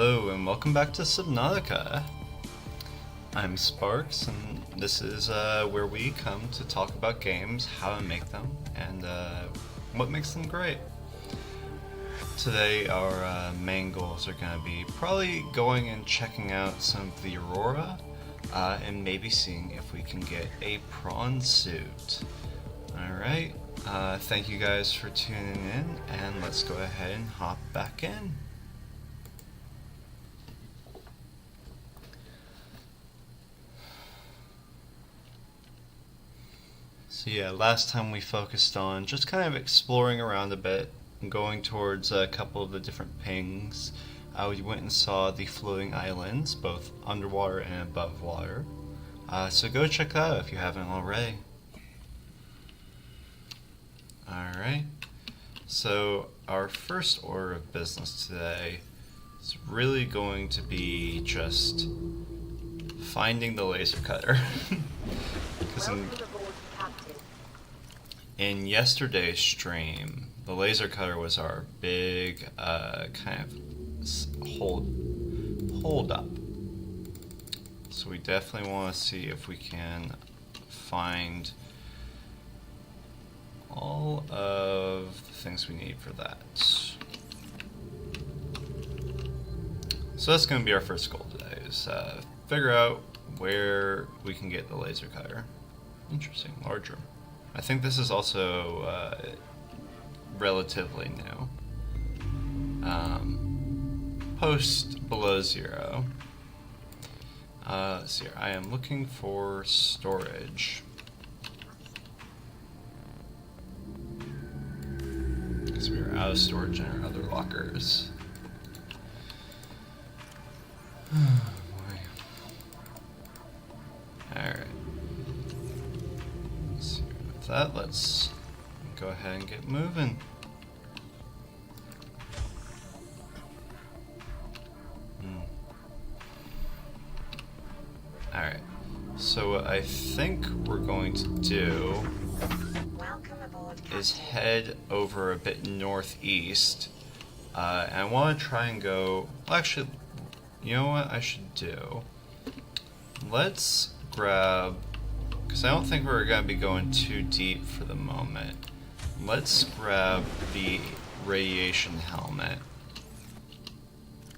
Hello and welcome back to Subnautica. I'm Sparks and this is where we come to talk about games, how to make them, and what makes them great. Today our main goals are going to be probably going and checking out some of the Aurora and maybe seeing if we can get a prawn suit. Alright, thank you guys for tuning in and let's go ahead and hop back in. So yeah, last time we focused on just kind of exploring around a bit and going towards a couple of the different pings. We went and saw the floating islands, both underwater and above water. So go check that out if you haven't already. Alright, so our first order of business today is really going to be just finding the laser cutter. Because in yesterday's stream, the laser cutter was our big kind of hold up. So we definitely want to see if we can find all of the things we need for that. So that's going to be our first goal today, is figure out where we can get the laser cutter. Interesting, large room. I think this is also relatively new. Post below 0. Let's see here. I am looking for storage. Because we are out of storage in our other lockers. Oh boy. Alright. With that, let's go ahead and get moving. Alright, so what I think we're going to do is head over a bit northeast, and I want to try and go, well, actually, you know what I should do? Let's grab, because I don't think we're going to be going too deep for the moment, let's grab the radiation helmet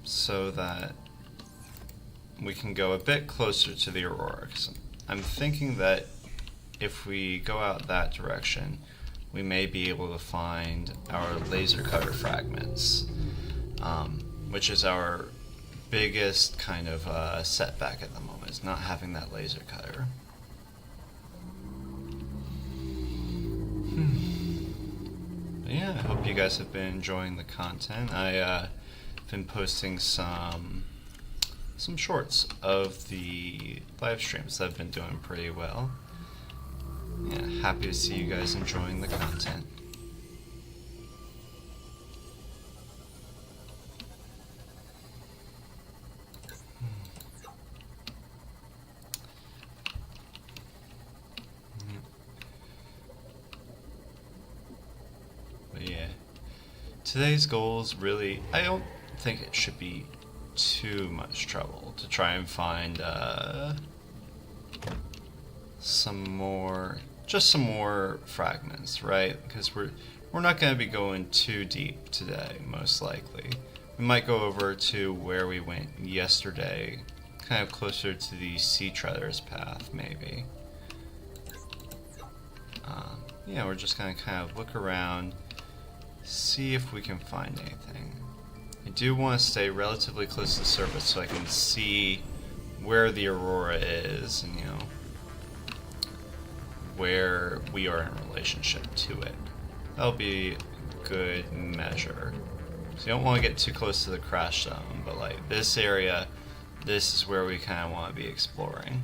so that we can go a bit closer to the Aurora. 'Cause I'm thinking that if we go out that direction, we may be able to find our laser cutter fragments, which is our biggest kind of setback at the moment, is not having that laser cutter. But yeah, I hope you guys have been enjoying the content. I've been posting some shorts of the live streams that have been doing pretty well. Yeah, happy to see you guys enjoying the content. But yeah, today's goals really, I don't think it should be too much trouble to try and find some more fragments, right? Because we're not going to be going too deep today, most likely. We might go over to where we went yesterday, kind of closer to the Sea Treader's path, maybe. Yeah, we're just going to kind of look around, see if we can find anything. I do want to stay relatively close to the surface so I can see where the Aurora is and, you know, where we are in relationship to it. That'll be a good measure. So you don't want to get too close to the crash zone, but like this area, this is where we kind of want to be exploring.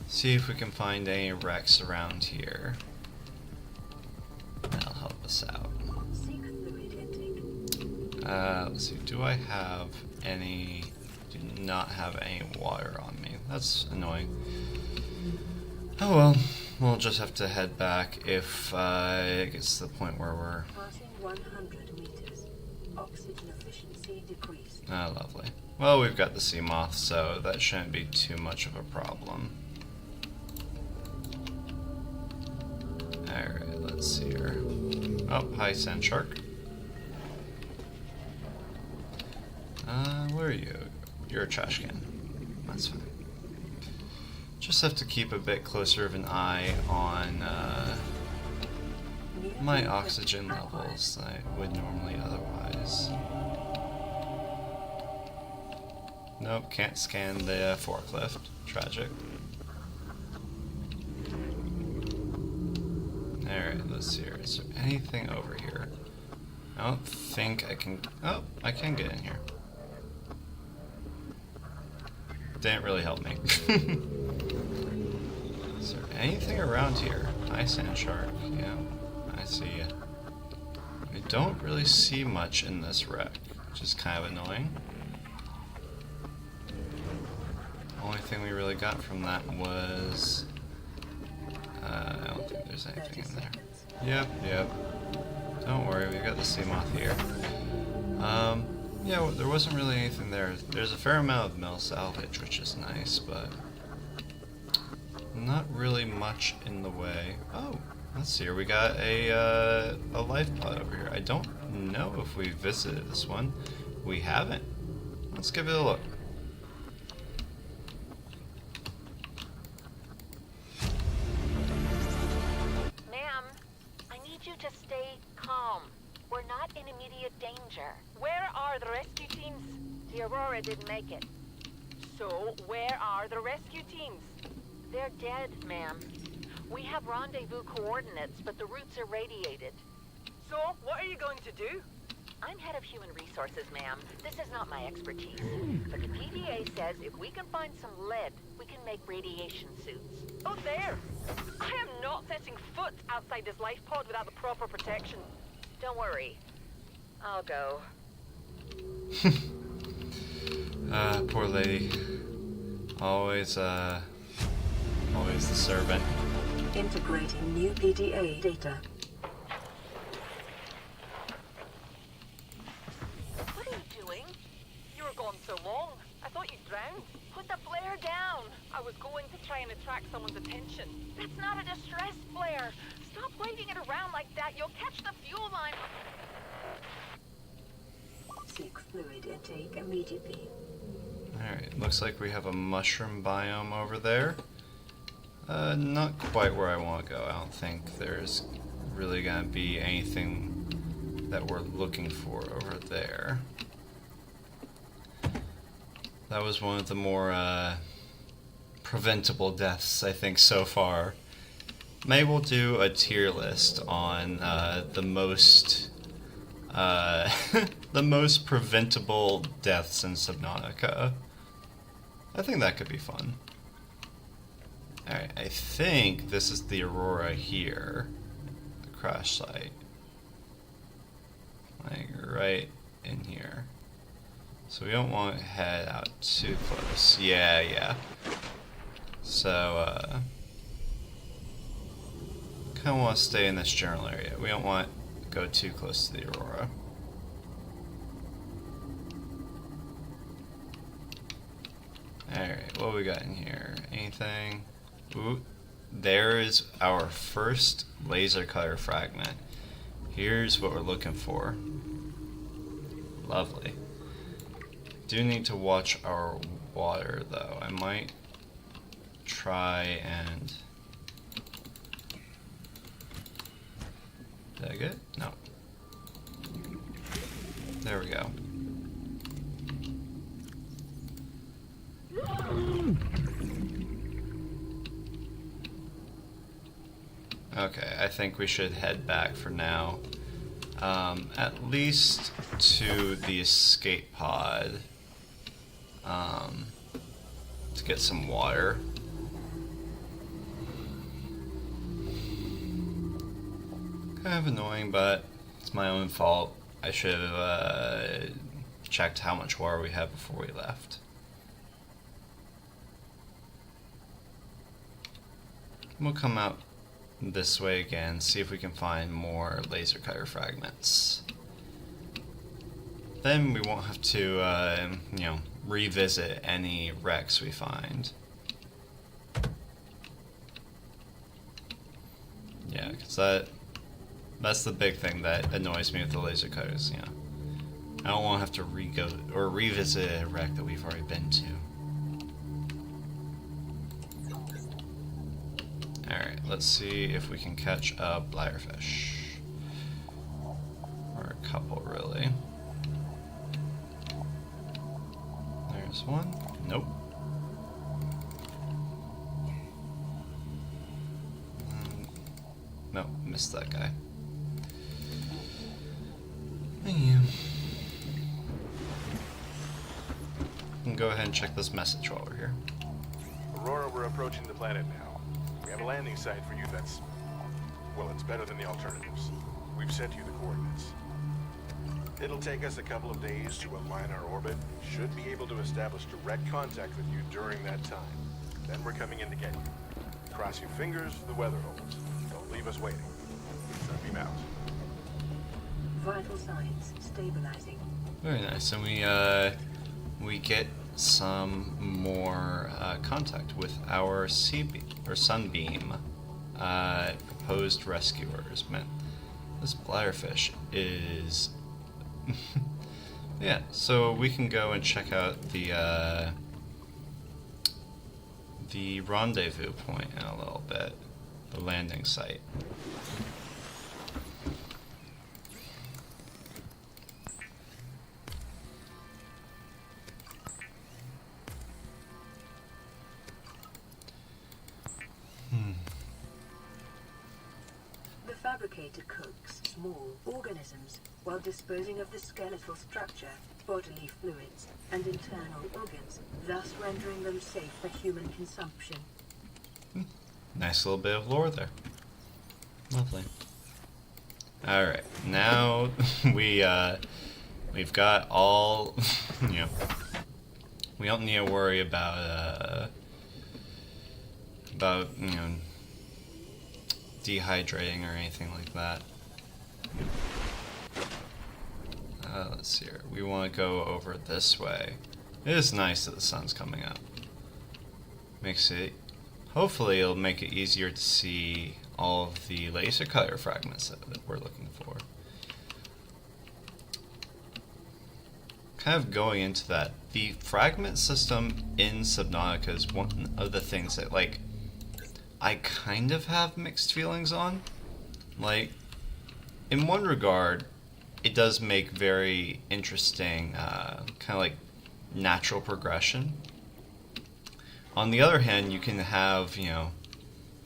See if we can find any wrecks around here. That'll help us out. Let's see, do I have any, do not have any water on me. That's annoying. Oh well, we'll just have to head back if it gets to the point where we're... Passing 100 meters. Oxygen efficiency decreased. Ah, lovely. Well, we've got the sea moth, so that shouldn't be too much of a problem. Alright, let's see here. Oh, hi, sand shark. Where are you? You're a trash can. That's fine. Just have to keep a bit closer of an eye on my oxygen levels than I would normally otherwise. Nope, can't scan the forklift. Tragic. Alright, let's see here. Is there anything over here? I don't think I can... Oh, I can get in here. Didn't really help me. Is there anything around here? Hi, sand shark. Yeah, I see ya. I don't really see much in this wreck, which is kind of annoying. Only thing we really got from that was... I don't think there's anything in there. Yep. Don't worry, we've got the sea moth here. Yeah, well, there wasn't really anything there. There's a fair amount of mill salvage, which is nice, but not really much in the way. Oh, let's see here. We got a life pod over here. I don't know if we visited this one. We haven't. Let's give it a look. Ma'am, I need you to stay calm. We're not in immediate danger. Where are the rescue teams? The Aurora didn't make it. So, where are the rescue teams? They're dead, ma'am. We have rendezvous coordinates, but the routes are radiated. So, what are you going to do? I'm head of human resources, ma'am. This is not my expertise. But the PDA says if we can find some lead, we can make radiation suits. Oh, there! I am not setting foot outside this life pod without the proper protection. Don't worry. I'll go. Poor lady. Always the servant. Integrating new PDA data. What are you doing? You were gone so long. I thought you drowned. Put the flare down. I was going to try and attract someone's attention. That's not a distress flare. Stop waving it around like that. You'll catch the fuel line. Seek fluid intake immediately. Alright, looks like we have a mushroom biome over there. Not quite where I want to go. I don't think there's really going to be anything that we're looking for over there. That was one of the more preventable deaths, I think, so far. Maybe we'll do a tier list on the most the most preventable deaths in Subnautica. I think that could be fun. Alright, I think this is the Aurora here. The crash site. Like right in here. So we don't want to head out too close. Yeah. So, kind of want to stay in this general area. We don't want to go too close to the Aurora. Alright, what we got in here? Anything? Ooh, there is our first laser cutter fragment. Here's what we're looking for. Lovely. Do need to watch our water though. I might try and... Did I get it? No. There we go. Okay, I think we should head back for now. At least to the escape pod. To get some water. Kind of annoying, but it's my own fault. I should have checked how much water we had before we left. We'll come out this way again, see if we can find more laser cutter fragments. then we won't have to, revisit any wrecks we find. Yeah, because that's the big thing that annoys me with the laser cutters, I don't want to have to revisit a wreck that we've already been to. Alright, let's see if we can catch a bladderfish. Or a couple, really. There's one. Nope. No, missed that guy. Yeah. We can go ahead and check this message while we're here. Aurora, we're approaching the planet now. We have a landing site for you that's... well, it's better than the alternatives. We've sent you the coordinates. It'll take us a couple of days to align our orbit. Should be able to establish direct contact with you during that time. Then we're coming in to get you. Cross your fingers, the weather holds. Don't leave us waiting. Sunbeam out. Vital signs stabilizing. Very nice, and we get some more contact with our Sunbeam proposed rescuers. Man, this bladderfish is... yeah, so we can go and check out the rendezvous point in a little bit, the landing site. The fabricator cooks small organisms while disposing of the skeletal structure, bodily fluids, and internal organs, thus rendering them safe for human consumption. Nice little bit of lore there. Lovely. Alright, now we've got all, we don't need to worry about dehydrating or anything like that. Let's see here. We want to go over this way. It is nice that the sun's coming up. Makes it... hopefully it'll make it easier to see all of the laser cutter fragments that we're looking for. Kind of going into that, the fragment system in Subnautica is one of the things that, like, I kind of have mixed feelings on. Like, in one regard, it does make very interesting, kind of like natural progression. On the other hand, you can have,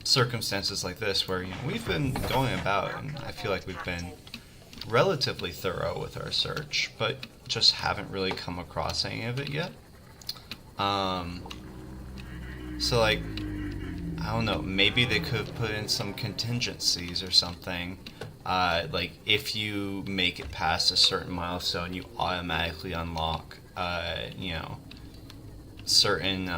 circumstances like this where, we've been going about, and I feel like we've been relatively thorough with our search, but just haven't really come across any of it yet. So, like, I don't know, maybe they could have put in some contingencies or something. Like, if you make it past a certain milestone, you automatically unlock, certain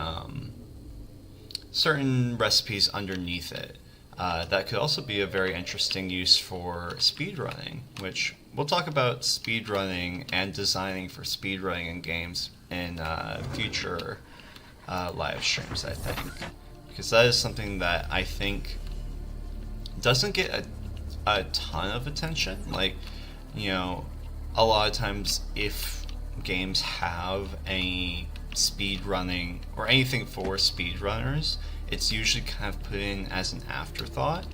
recipes underneath it. That could also be a very interesting use for speedrunning, which we'll talk about speedrunning and designing for speedrunning in games in future live streams, I think. Because that is something that I think doesn't get a ton of attention. Like, a lot of times if games have any speedrunning or anything for speedrunners, it's usually kind of put in as an afterthought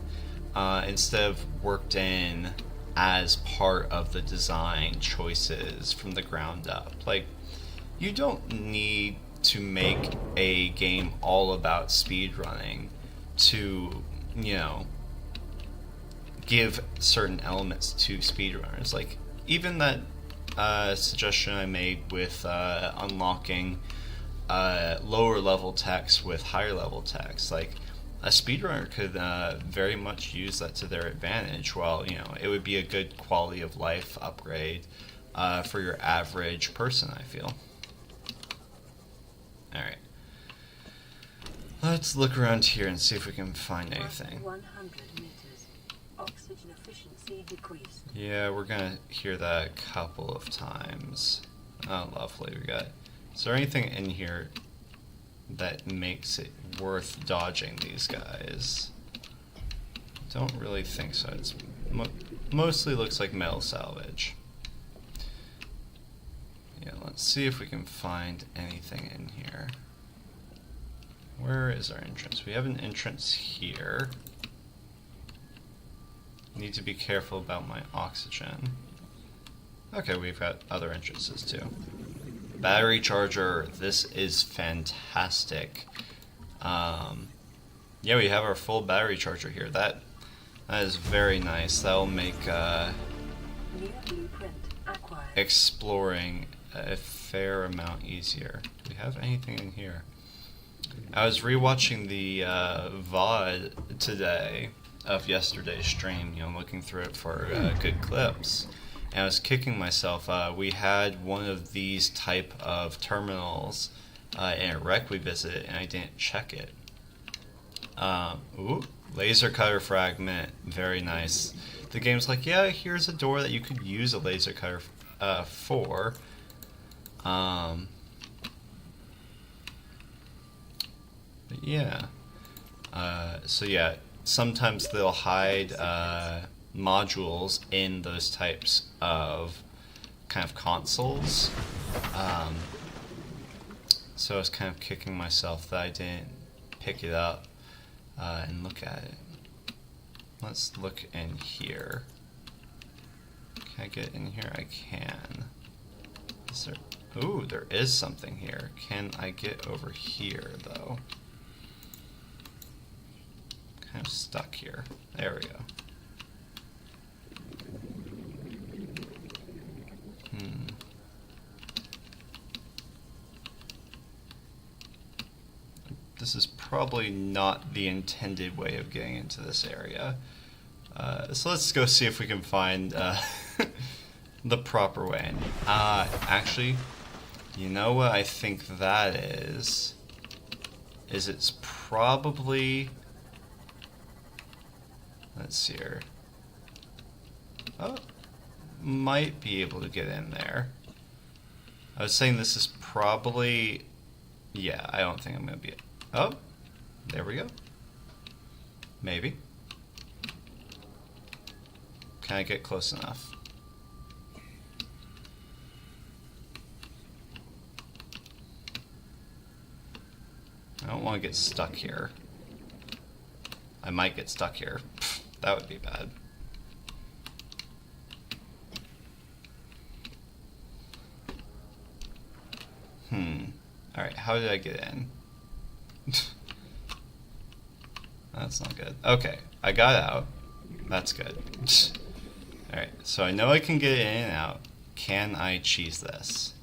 instead of worked in as part of the design choices from the ground up. Like, you don't need to make a game all about speedrunning to, give certain elements to speedrunners. Like, even that suggestion I made with unlocking lower level text with higher level text, like, a speedrunner could very much use that to their advantage, while, it would be a good quality of life upgrade for your average person, I feel. Alright. Let's look around here and see if we can find anything. 100 meters. Oxygen efficiency speed decreased. Yeah, we're gonna hear that a couple of times. Oh, lovely. Is there anything in here that makes it worth dodging these guys? Don't really think so. It's mostly looks like metal salvage. Yeah, let's see if we can find anything in here. Where is our entrance? We have an entrance here. Need to be careful about my oxygen. Okay, we've got other entrances too. Battery charger. This is fantastic. Yeah, we have our full battery charger here. That is very nice. That'll make New blueprint acquired. exploring a fair amount easier. Do we have anything in here? I was rewatching the VOD today of yesterday's stream, you know, looking through it for good clips. And I was kicking myself. We had one of these type of terminals in a wreck we visited, and I didn't check it. Ooh, laser cutter fragment. Very nice. The game's like, yeah, here's a door that you could use a laser cutter for. But yeah. So yeah, sometimes they'll hide modules in those types of kind of consoles. So I was kind of kicking myself that I didn't pick it up and look at it. Let's look in here. Can I get in here? I can. Is there... Ooh, there is something here. Can I get over here, though? Kind of stuck here. There we go. This is probably not the intended way of getting into this area. So let's go see if we can find the proper way in. Actually, you know what I think that is? It's probably... Let's see here. Oh, might be able to get in there. I was saying this is probably... Yeah, I don't think I'm going to be... Oh, there we go. Maybe. Can I get close enough? I don't want to get stuck here. I might get stuck here. Pfft, that would be bad. Alright, how did I get in? That's not good. Okay, I got out. That's good. Alright, so I know I can get in and out. Can I cheese this?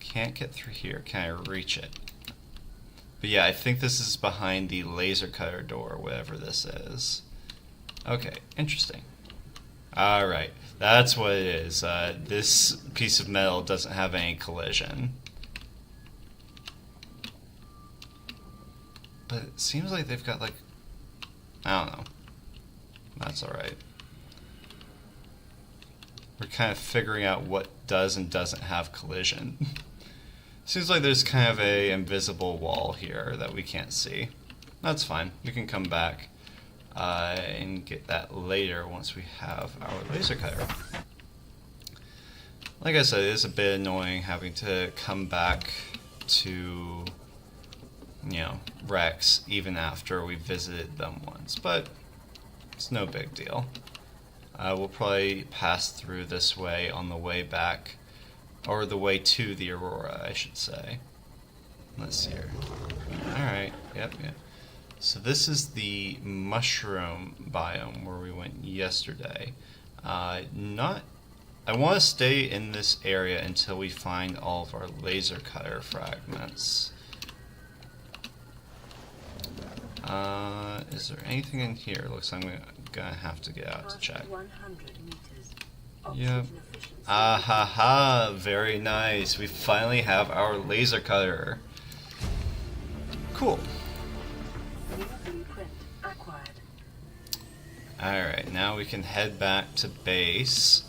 Can't get through here. Can I reach it? But yeah, I think this is behind the laser cutter door, whatever this is. Okay, interesting. Alright, that's what it is. This piece of metal doesn't have any collision. But it seems like they've got like... I don't know. That's alright. We're kind of figuring out what does and doesn't have collision. Seems like there's kind of a invisible wall here that we can't see. That's fine. We can come back and get that later once we have our laser cutter. Like I said, it is a bit annoying having to come back to, you know, wrecks even after we visited them once, but it's no big deal. We'll probably pass through this way on the way back, or the way to the Aurora, I should say. Let's see here. Alright, yep. So this is the mushroom biome where we went yesterday. I want to stay in this area until we find all of our laser cutter fragments. Is there anything in here? Looks like I'm gonna have to get out to check. 100 meters. Yep. Oxygen efficiency. Ah ha ha! Very nice. We finally have our laser cutter. Cool. New blueprint acquired. Alright, now we can head back to base.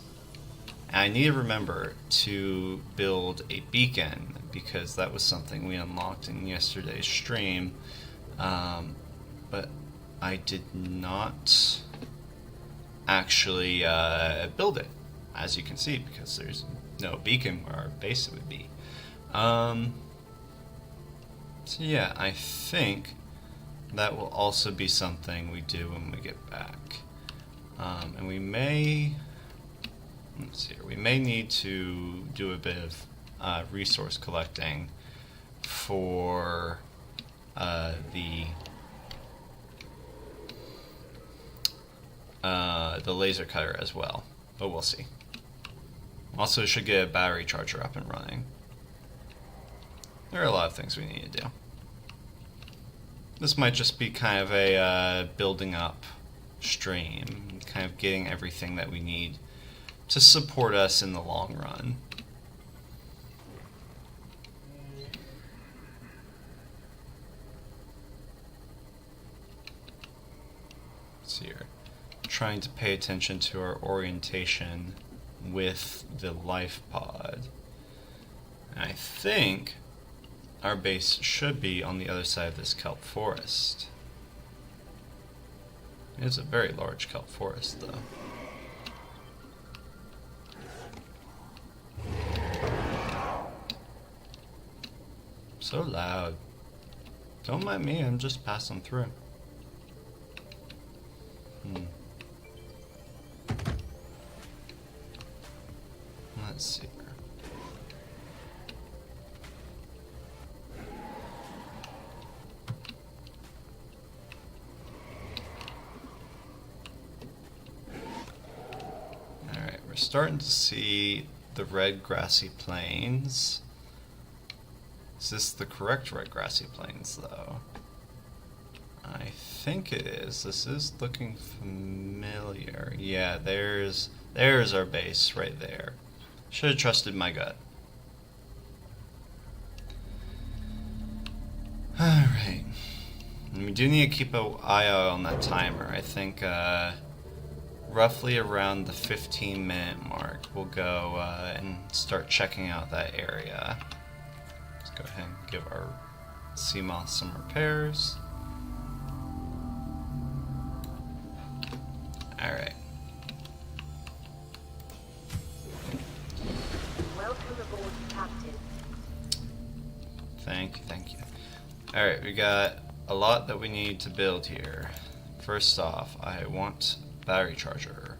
And I need to remember to build a beacon, because that was something we unlocked in yesterday's stream. But I did not actually build it, as you can see, because there's no beacon where our base would be. So yeah, I think that will also be something we do when we get back. And we may, let's see here, we may need to do a bit of resource collecting for the laser cutter as well, but we'll see. Also, should get a battery charger up and running. There are a lot of things we need to do. This might just be kind of a building up stream, kind of getting everything that we need to support us in the long run. Let's see here. Trying to pay attention to our orientation with the life pod. And I think our base should be on the other side of this kelp forest. It is a very large kelp forest, though. So loud. Don't mind me, I'm just passing through. Let's see. Alright, we're starting to see the red grassy plains. Is this the correct red grassy plains, though? I think it is. This is looking familiar. Yeah, there's our base right there. Should have trusted my gut. Alright. And we do need to keep an eye out on that timer. I think roughly around the 15-minute mark, we'll go and start checking out that area. Let's go ahead and give our Seamoth some repairs. Alright. Welcome aboard, Captain. Thank you. Alright, we got a lot that we need to build here. First off, I want battery charger,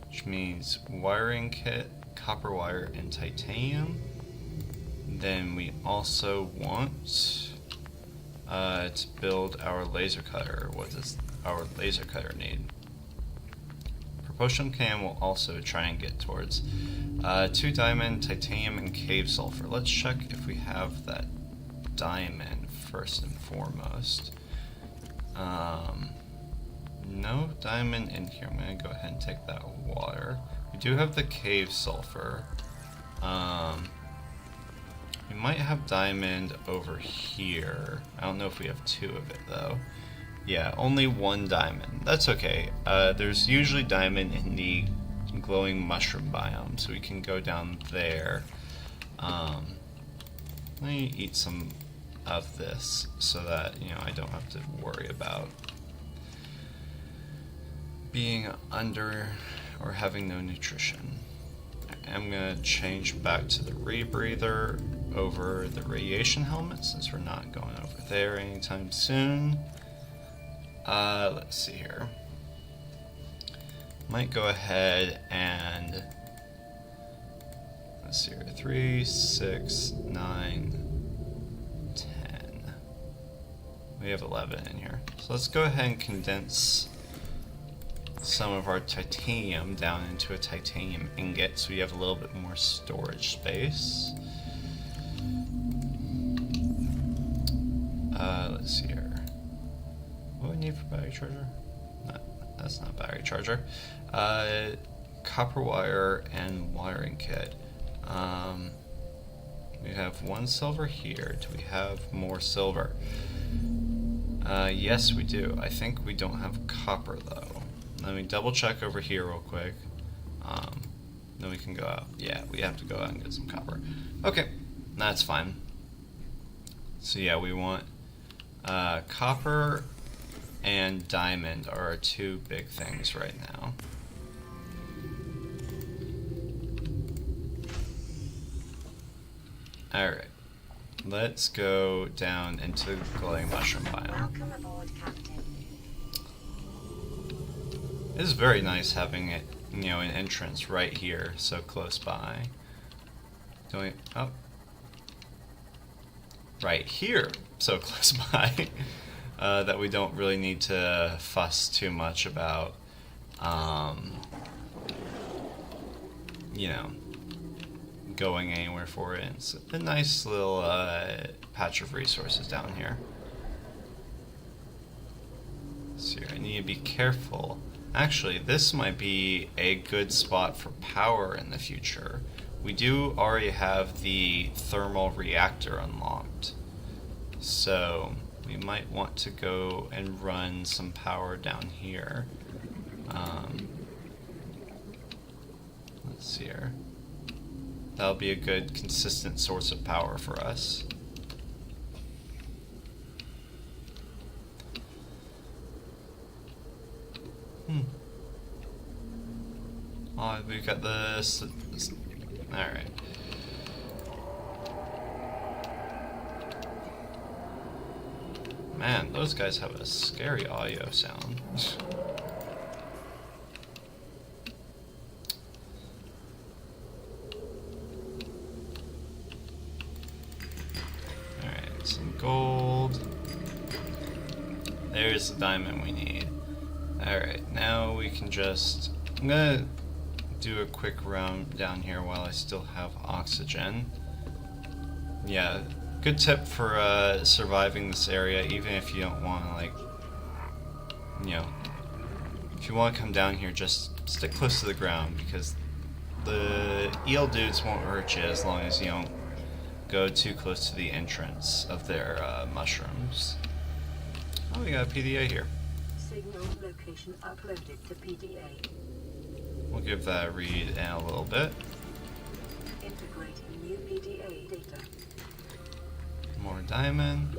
which means wiring kit, copper wire, and titanium. Then we also want to build our laser cutter. What does our laser cutter need? Propulsion can will also try and get towards 2 diamond, titanium, and cave sulfur. Let's check if we have that diamond first and foremost. No diamond in here. I'm going to go ahead and take that water. We do have the cave sulfur. We might have diamond over here. I don't know if we have 2 of it though. Yeah, only 1 diamond. That's okay. There's usually diamond in the glowing mushroom biome, so we can go down there. Let me eat some of this so that, you know, I don't have to worry about being under or having no nutrition. I'm gonna change back to the rebreather over the radiation helmet since we're not going over there anytime soon. Let's see here. Might go ahead and let's see here. 3, 6, 9, 10. We have 11 in here. So let's go ahead and condense some of our titanium down into a titanium ingot so we have a little bit more storage space. Let's see here. What do we need for battery charger? No, that's not battery charger. Copper wire and wiring kit. We have 1 silver here. Do we have more silver? Yes, we do. I think we don't have copper though. let me double check over here real quick. Then we can go out. Yeah, we have to go out and get some copper. Okay, that's fine. So yeah, we want copper and diamond are our two big things right now. Alright, let's go down into the glowing mushroom biome. Welcome aboard, Captain. It is very nice having it, you know, an entrance right here, so close by. Oh. Right here, so close by, that we don't really need to fuss too much about, you know, going anywhere for it. It's a nice little patch of resources down here. So I need to be careful. Actually, this might be a good spot for power in the future. We do already have the thermal reactor unlocked, so we might want to go and run some power down here. Let's see here. That'll be a good consistent source of power for us. Oh, we've got this. Alright. Man, those guys have a scary audio sound. Alright, some gold. There's the diamond we need. Alright, now we can just... I'm gonna do a quick round down here while I still have oxygen. Yeah, good tip for surviving this area, even if you don't want to, like, you know, if you want to come down here, just stick close to the ground, because the eel dudes won't hurt you as long as you don't go too close to the entrance of their mushrooms. Oh, we got a PDA here. Signal location uploaded to PDA. We'll give that a read in a little bit. Integrating new PDA data. More diamond.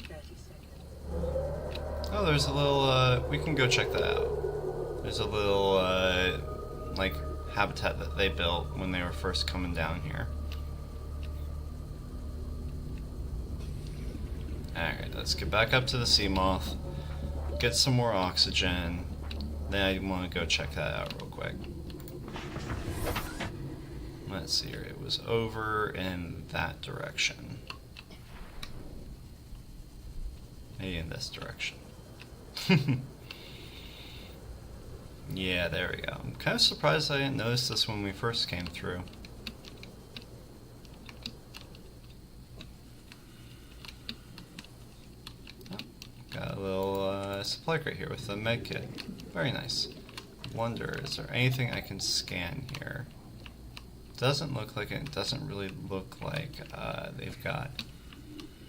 30 seconds. Oh, there's a little, we can go check that out. There's a little, like, habitat that they built when they were first coming down here. Alright, let's get back up to the sea moth. Get some more oxygen. Then I want to go check that out real quick. Let's see here. It was over in that direction. Maybe in this direction. Yeah, there we go. I'm kind of surprised I didn't notice this when we first came through. Oh, got a little supply crate here with the med kit. Very nice. Wonder, is there anything I can scan here? Doesn't look like it. It doesn't really look like they've got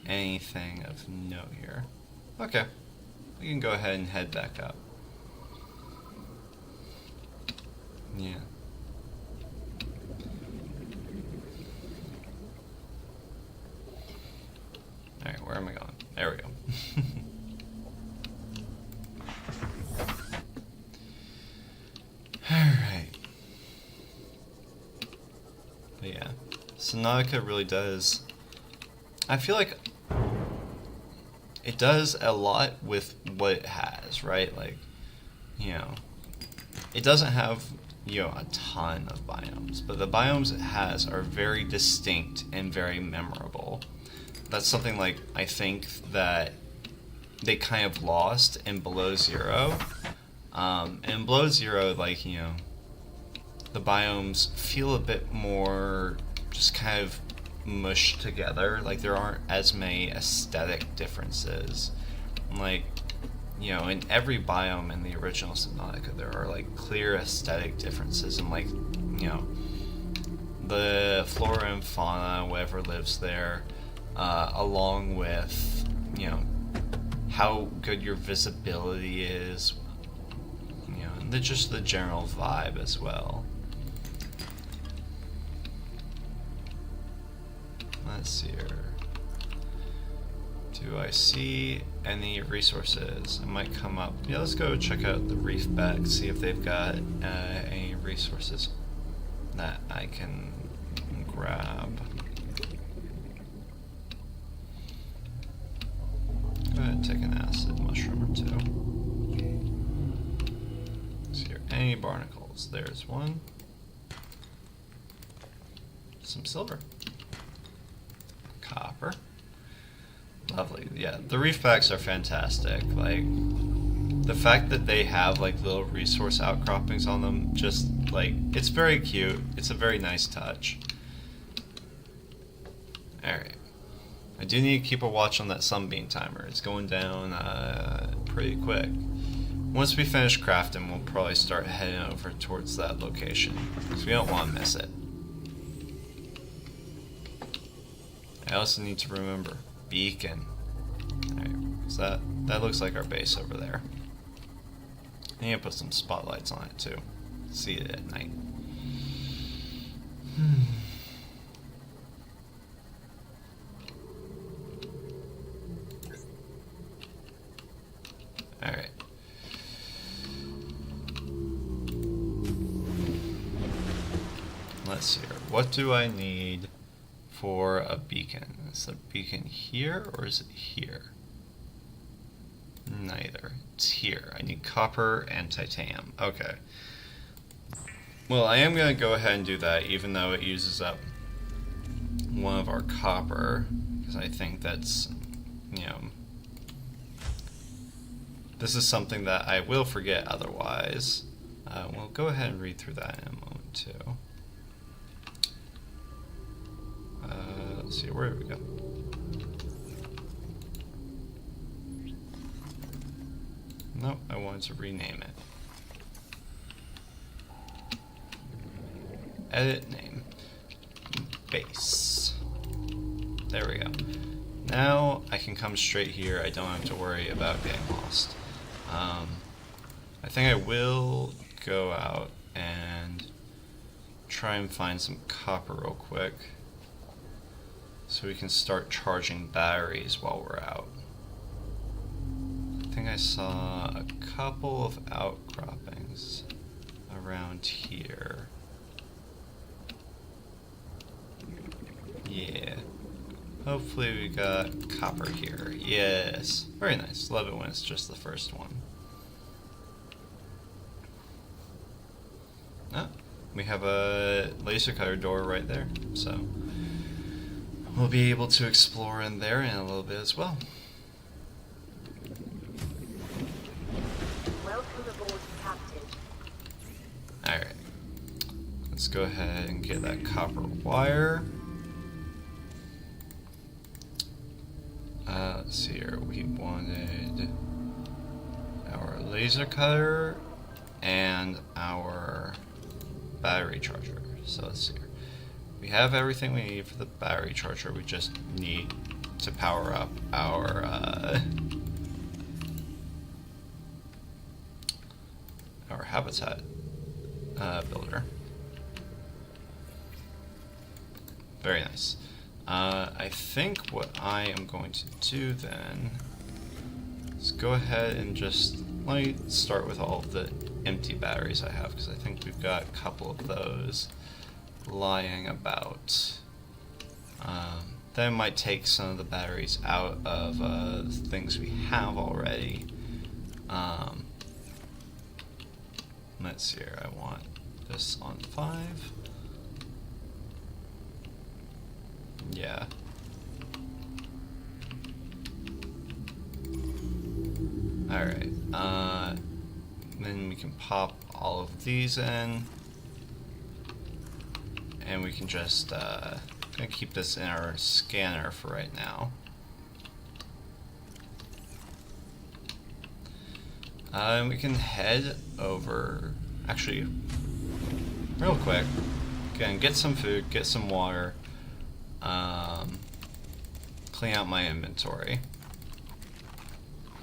anything of note here. Okay, we can go ahead and head back up. Yeah. Alright, where am I going? There we go. Alright. But yeah, Subnautica really does... I feel like it does a lot with what it has, right? Like, you know, it doesn't have, you know, a ton of biomes, but the biomes it has are very distinct and very memorable. That's something, like, I think that they kind of lost in Below Zero. In Below Zero, like, you know, the biomes feel a bit more just kind of mushed together. Like, there aren't as many aesthetic differences. Like, you know, in every biome in the original Subnautica, there are, like, clear aesthetic differences, and, like, you know, the flora and fauna, whatever lives there, along with, you know, how good your visibility is, you know, just the general vibe as well. Let's see here. Do I see any resources? It might come up. Yeah, let's go check out the reef back, see if they've got any resources that I can grab. Go ahead and take an acid mushroom or two. Let's see here. Any barnacles? There's one. Some silver. Copper. Lovely. Yeah, the reef packs are fantastic. Like, the fact that they have like little resource outcroppings on them, just like, it's very cute. It's a very nice touch. Alright. I do need to keep a watch on that sunbeam timer. It's going down pretty quick. Once we finish crafting, we'll probably start heading over towards that location, because we don't want to miss it. I also need to remember beacon. Alright, so that looks like our base over there. I need to put some spotlights on it too. See it at night. Alright. Let's see here. What do I need for a beacon? Is the beacon here or is it here? Neither. It's here. I need copper and titanium. Okay. Well, I am going to go ahead and do that, even though it uses up one of our copper, because I think that's, you know, this is something that I will forget otherwise. We'll go ahead and read through that in a moment too. Let's see, where do we go? Nope, I wanted to rename it. Edit name. Base. There we go. Now I can come straight here. I don't have to worry about getting lost. I think I will go out and try and find some copper real quick, so we can start charging batteries while we're out. I think I saw a couple of outcroppings around here. Yeah. Hopefully we got copper here. Yes. Very nice. Love it when it's just the first one. Oh, we have a laser cutter door right there, so we'll be able to explore in there in a little bit as well. Welcome aboard, Captain. Alright. Let's go ahead and get that copper wire. Let's see here. We wanted our laser cutter and our battery charger. So let's see here. We have everything we need for the battery charger. We just need to power up our habitat builder. Very nice. I think what I am going to do then is go ahead and just let me start with all of the empty batteries I have, because I think we've got a couple of those lying about. Then I might take some of the batteries out of the things we have already. Let's see here, I want this on 5. Yeah. Alright, then we can pop all of these in, and we can just gonna keep this in our scanner for right now. We can head over, actually, real quick, again, get some food, get some water, clean out my inventory.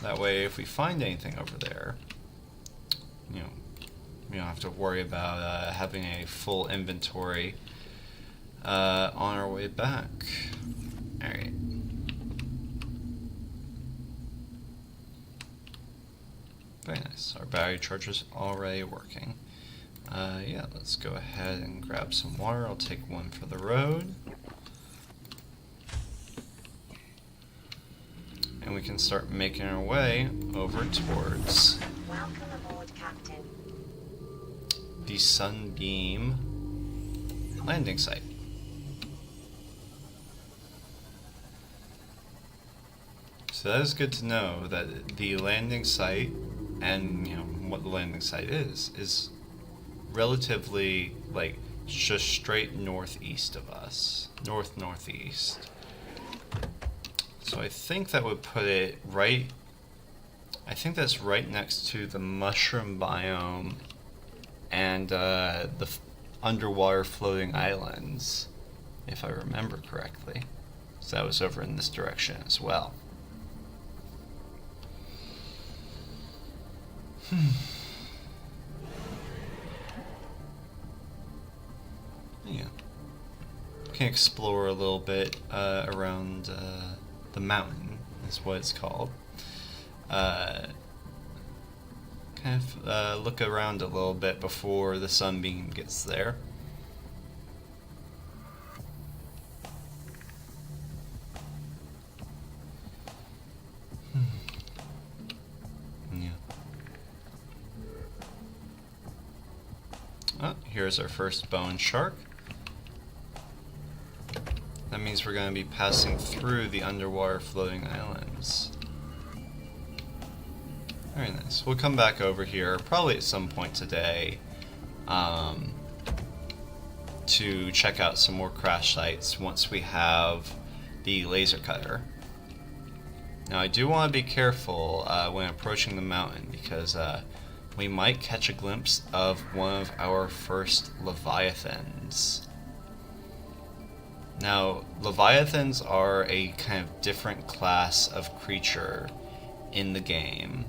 That way, if we find anything over there, you know, We don't have to worry about having a full inventory on our way back. Alright. Very nice. Our battery charger's already working. Yeah, let's go ahead and grab some water. I'll take one for the road. And we can start making our way over towards Welcome aboard, Captain. the Sunbeam landing site. So that is good to know that the landing site and what the landing site is relatively like just straight northeast of us, northeast. So I think that would put it right. I think that's right next to the mushroom biome and the underwater floating islands, if I remember correctly. So that was over in this direction as well. Yeah. We can explore a little bit around the mountain, is what it's called. Kind of look around a little bit before the sunbeam gets there. Yeah. Oh, here's our first bone shark. That means we're going to be passing through the underwater floating islands. Very nice. We'll come back over here probably at some point today to check out some more crash sites once we have the laser cutter. Now I do want to be careful when approaching the mountain because we might catch a glimpse of one of our first leviathans. Now, leviathans are a kind of different class of creature in the game.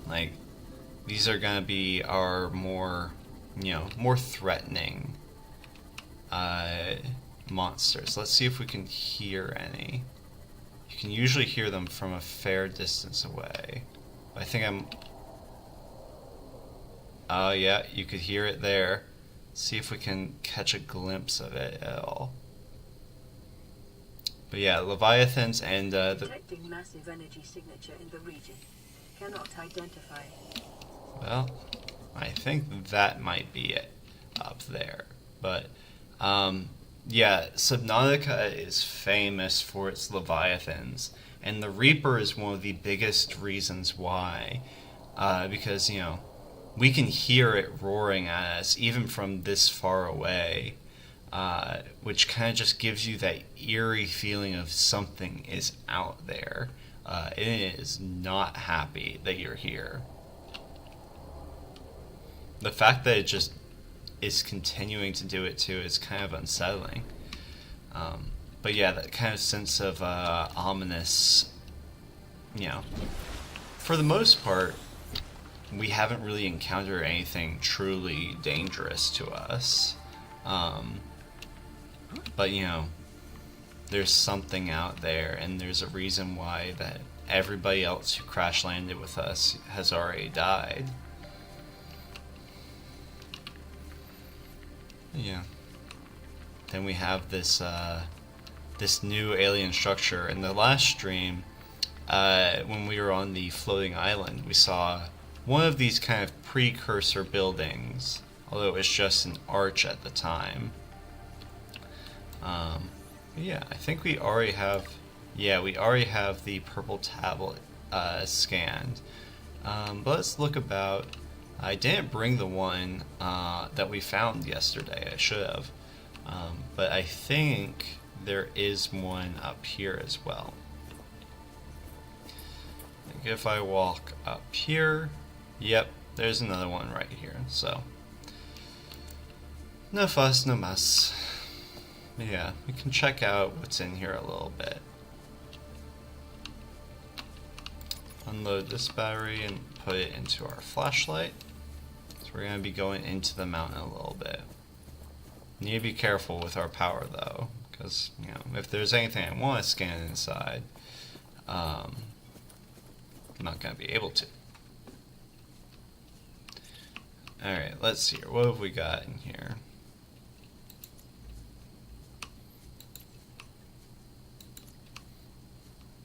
Like, these are going to be our more threatening monsters. Let's see if we can hear any. You can usually hear them from a fair distance away. I think I'm... Oh yeah, you could hear it there. See if we can catch a glimpse of it at all. But yeah, leviathans and Detecting massive energy signature in the region. Cannot identify. Well, I think that might be it up there. But yeah, Subnautica is famous for its leviathans, and the Reaper is one of the biggest reasons why. Because we can hear it roaring at us even from this far away, which kind of just gives you that eerie feeling of something is out there. It is not happy that you're here. The fact that it just is continuing to do it too is kind of unsettling. But yeah, that kind of sense of ominous, for the most part, we haven't really encountered anything truly dangerous to us. But there's something out there, and there's a reason why that everybody else who crash landed with us has already died. Yeah. Then we have this this new alien structure. In the last stream, when we were on the floating island, we saw one of these kind of precursor buildings, although it was just an arch at the time. Yeah, I think we already have. Yeah, we already have the purple tablet scanned. But let's look about. I didn't bring the one that we found yesterday. I should have. But I think there is one up here as well. Like if I walk up here, yep, there's another one right here. So, no fuss, no muss. But yeah, we can check out what's in here a little bit. Unload this battery and put it into our flashlight. we're going to be going into the mountain a little bit. Need to be careful with our power though, because you know, if there's anything I want to scan inside, I'm not going to be able to. Alright, let's see here. What have we got in here?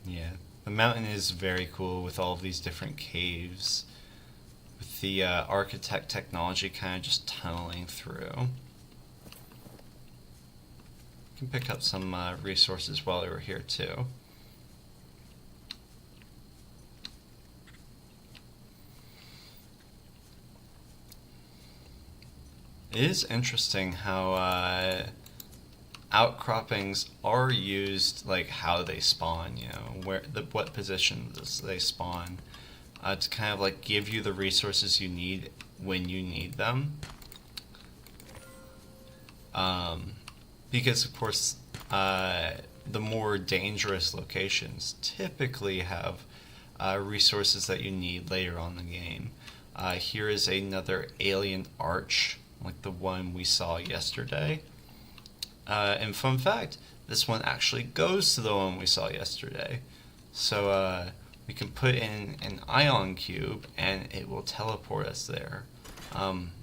Yeah, the mountain is very cool with all of these different caves, with the architect technology kind of just tunneling through. You can pick up some resources while we were here too. It is interesting how outcroppings are used, like how they spawn, you know, what positions they spawn, to kind of like give you the resources you need when you need them. Because of course, the more dangerous locations typically have resources that you need later on in the game. Here is another alien arch, like the one we saw yesterday. And fun fact, this one actually goes to the one we saw yesterday. So we can put in an ion cube and it will teleport us there.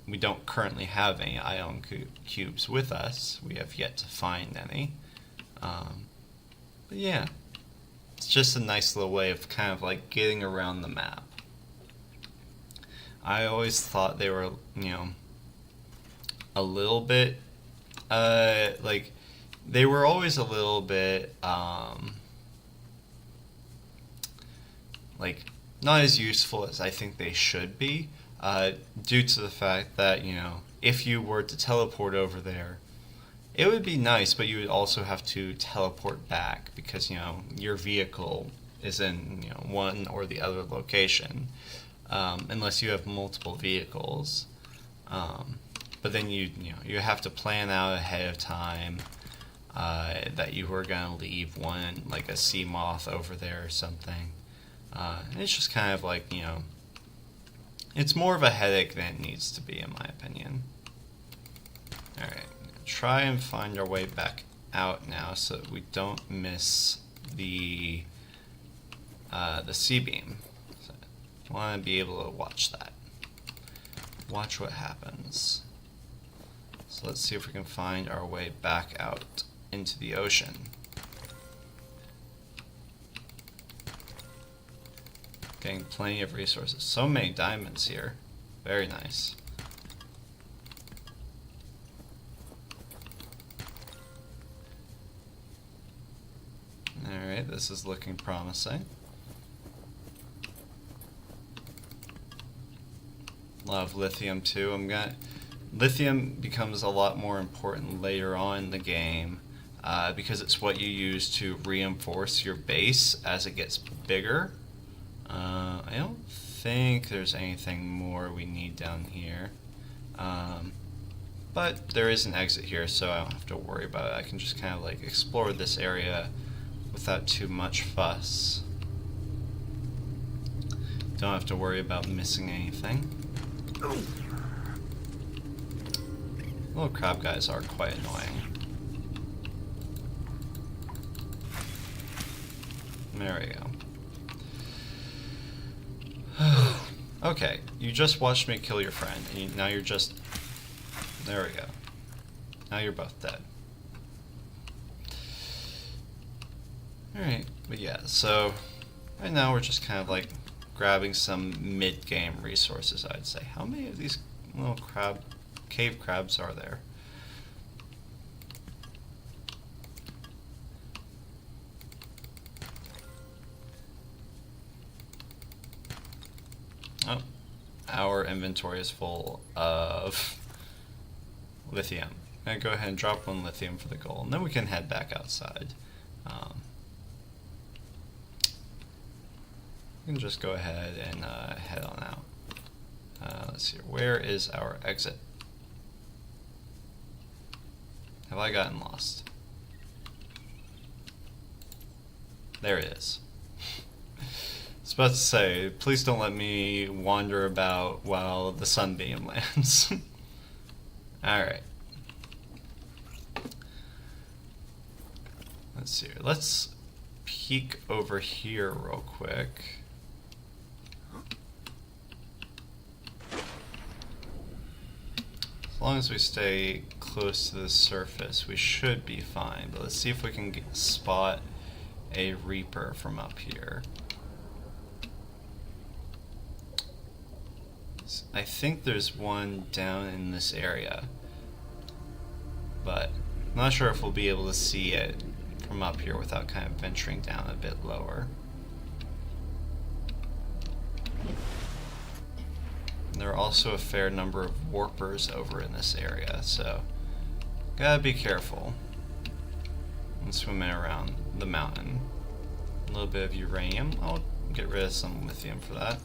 We don't currently have any ion cubes with us. We have yet to find any. But yeah, it's just a nice little way of kind of like getting around the map. I always thought they were, you know, a little bit, like, they were always a little bit, like, not as useful as I think they should be, due to the fact that, you know, if you were to teleport over there, it would be nice, but you would also have to teleport back because, you know, your vehicle is in, you know, one or the other location, unless you have multiple vehicles. But then you have to plan out ahead of time that you were gonna leave one, like a sea moth over there or something. And it's just kind of like, you know, it's more of a headache than it needs to be, in my opinion. All right, try and find our way back out now so that we don't miss the C-beam. So I want to be able to watch that. Watch what happens. So let's see if we can find our way back out into the ocean. Getting plenty of resources. So many diamonds here. Very nice. Alright, this is looking promising. A lot of lithium too. Lithium becomes a lot more important later on in the game because it's what you use to reinforce your base as it gets bigger. I don't think there's anything more we need down here. But there is an exit here, so I don't have to worry about it. I can just kind of like explore this area without too much fuss. Don't have to worry about missing anything. Little crab guys are quite annoying. There we go. Okay, you just watched me kill your friend, and now you're just... There we go. Now you're both dead. Alright, but yeah, so... Right now we're just kind of like grabbing some mid-game resources, I'd say. How many of these little cave crabs are there? Oh, our inventory is full of lithium. I'm gonna go ahead and drop one lithium for the goal, and then we can head back outside. We can just go ahead and head on out. Let's see, where is our exit? Have I gotten lost? There it is. It's about to say, please don't let me wander about while the sunbeam lands. Alright. Let's see. Let's peek over here real quick. As long as we stay close to the surface, we should be fine. But let's see if we can spot a Reaper from up here. I think there's one down in this area, but I'm not sure if we'll be able to see it from up here without kind of venturing down a bit lower. There are also a fair number of warpers over in this area, so gotta be careful when swimming around the mountain. A little bit of uranium. I'll get rid of some lithium for that.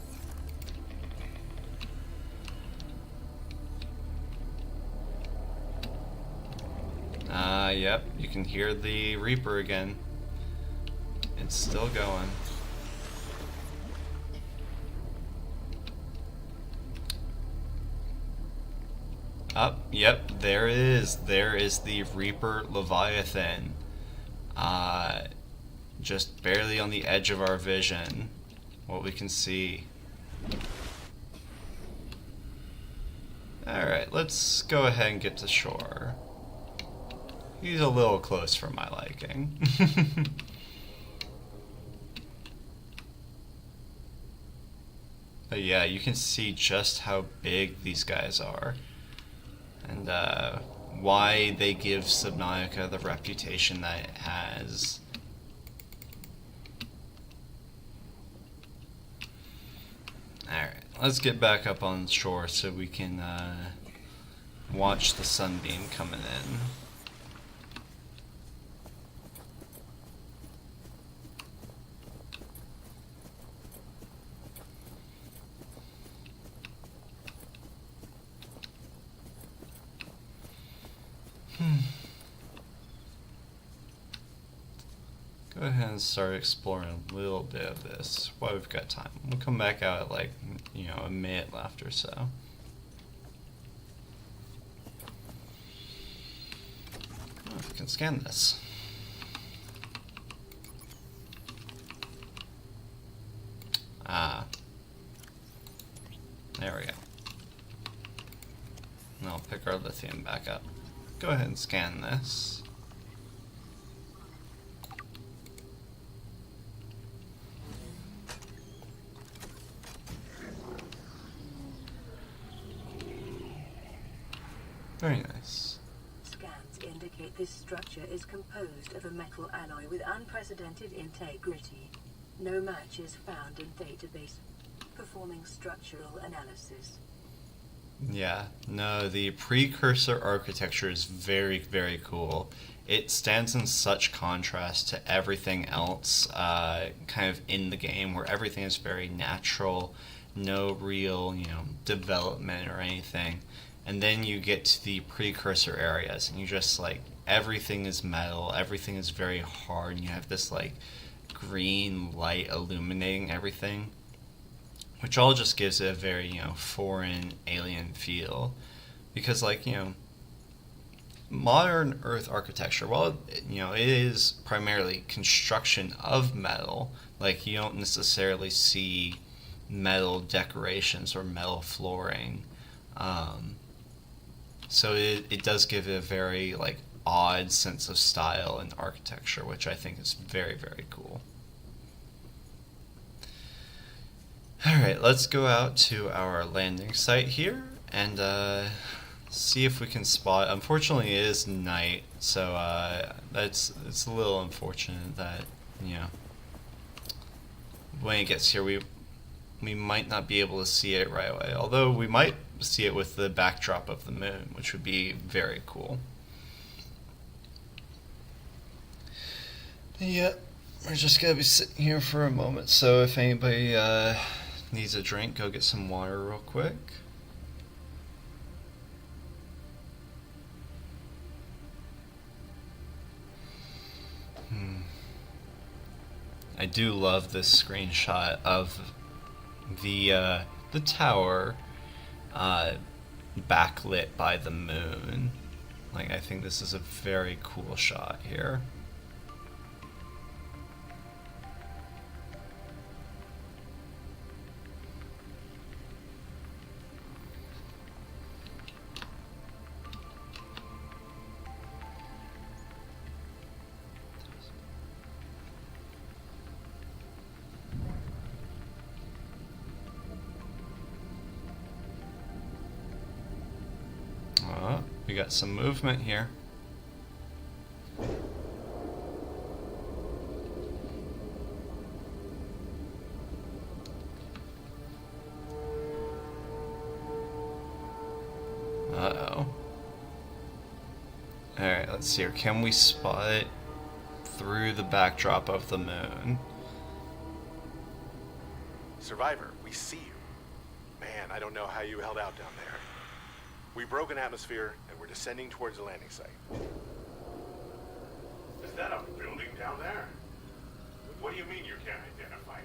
Yep, you can hear the Reaper again. It's still going. Yep, there it is. There is the Reaper Leviathan. Just barely on the edge of our vision, what we can see. Alright, let's go ahead and get to shore. He's a little close for my liking. But yeah, you can see just how big these guys are. And why they give Subnautica the reputation that it has. Alright, let's get back up on shore so we can watch the sunbeam coming in. Go ahead and start exploring a little bit of this while we've got time. We'll come back out at like, you know, a minute left or so. Oh, if we can scan this. Ah. There we go. And I'll pick our lithium back up. Go ahead and scan this. Very nice. Scans indicate this structure is composed of a metal alloy with unprecedented integrity. No match is found in database. Performing structural analysis. Yeah, no, the precursor architecture is very, very cool. It stands in such contrast to everything else kind of in the game, where everything is very natural, no real, you know, development or anything. And then you get to the precursor areas, and you just, like, everything is metal, everything is very hard, and you have this, like, green light illuminating everything, which all just gives it a very, you know, foreign, alien feel. Because, like, you know, modern Earth architecture, well, you know, it is primarily construction of metal. Like, you don't necessarily see metal decorations or metal flooring. So it does give it a very, like, odd sense of style and architecture, which I think is very, very cool. Alright, let's go out to our landing site here and see if we can spot. Unfortunately, it is night, so it's a little unfortunate that, you know, when it gets here, we might not be able to see it right away. Although we might see it with the backdrop of the moon, which would be very cool. Yep, we're just gonna be sitting here for a moment. So if anybody needs a drink, go get some water real quick. I do love this screenshot of the tower backlit by the moon. Like, I think this is a very cool shot here. We got some movement here. Uh-oh. Alright, let's see here. Can we spot it through the backdrop of the moon? Survivor, we see you. Man, I don't know how you held out down there. We broke an atmosphere, and we're descending towards the landing site. Is that a building down there? What do you mean you can't identify it?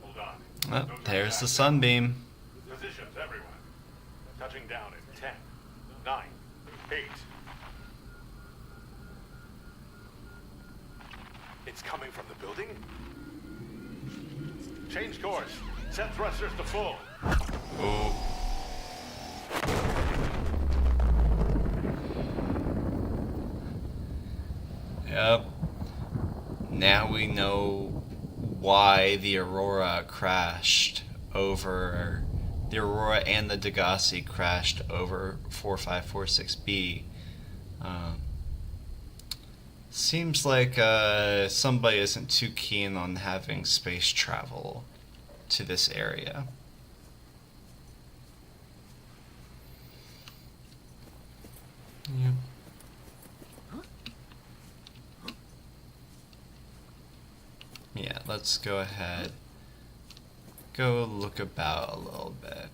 Hold on. Oh, there's the sunbeam. Positions, everyone. Touching down in 10, 9, 8. It's coming from the building? Change course. Set thrusters to full. Oh. Yep. Now we know why the Aurora crashed over. The Aurora and the Degassi crashed over 4546B. Seems like somebody isn't too keen on having space travel to this area. Yep. Yeah, let's go ahead. Go look about a little bit.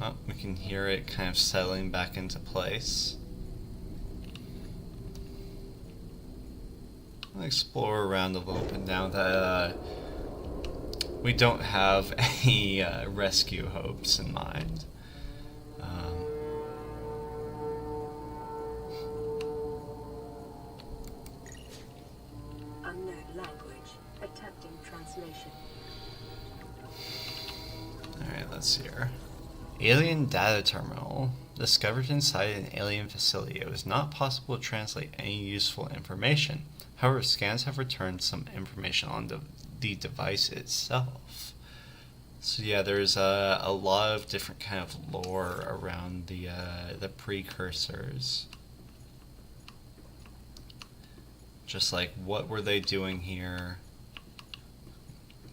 Oh, we can hear it kind of settling back into place. I'll explore around a little bit now that we don't have any rescue hopes in mind. Unknown language. Attempting translation. Alright, let's see here. Alien data terminal. Discovered inside an alien facility. It was not possible to translate any useful information. However, scans have returned some information on the device itself. So yeah, there's a lot of different kind of lore around the precursors. Just like, what were they doing here?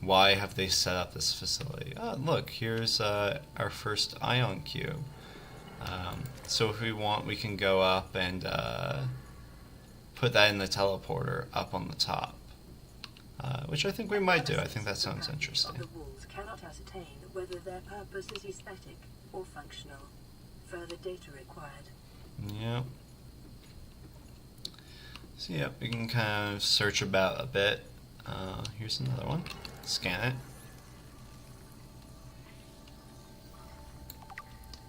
Why have they set up this facility? Oh, look, here's our first ion cube. So if we want, we can go up and put that in the teleporter up on the top. Which I think we might do. I think that sounds interesting. The walls cannot ascertain whether their purpose is aesthetic or functional. Further data required. Yep. So yeah, we can kind of search about a bit. Here's another one. Scan it.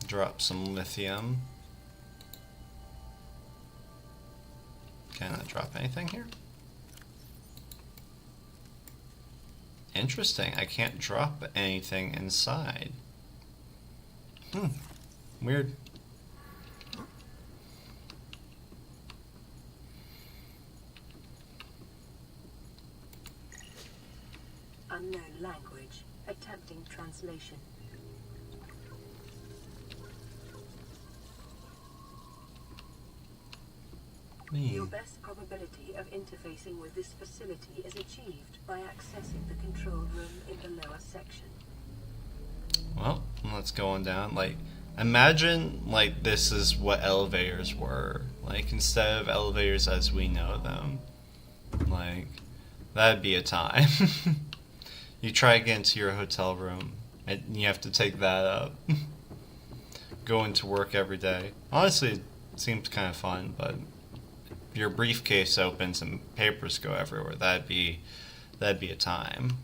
Drop some lithium. Can I drop anything here? Interesting. I can't drop anything inside. Weird. Unknown language. Attempting translation. Your best probability of interfacing with this facility is achieved by accessing the control room in the lower section. Well, let's go on down. Like, imagine, like, this is what elevators were. Like, instead of elevators as we know them. Like, that'd be a time. You try to get into your hotel room, and you have to take that up. Going to work every day. Honestly, it seems kind of fun, but if your briefcase opens and papers go everywhere, that'd be a time.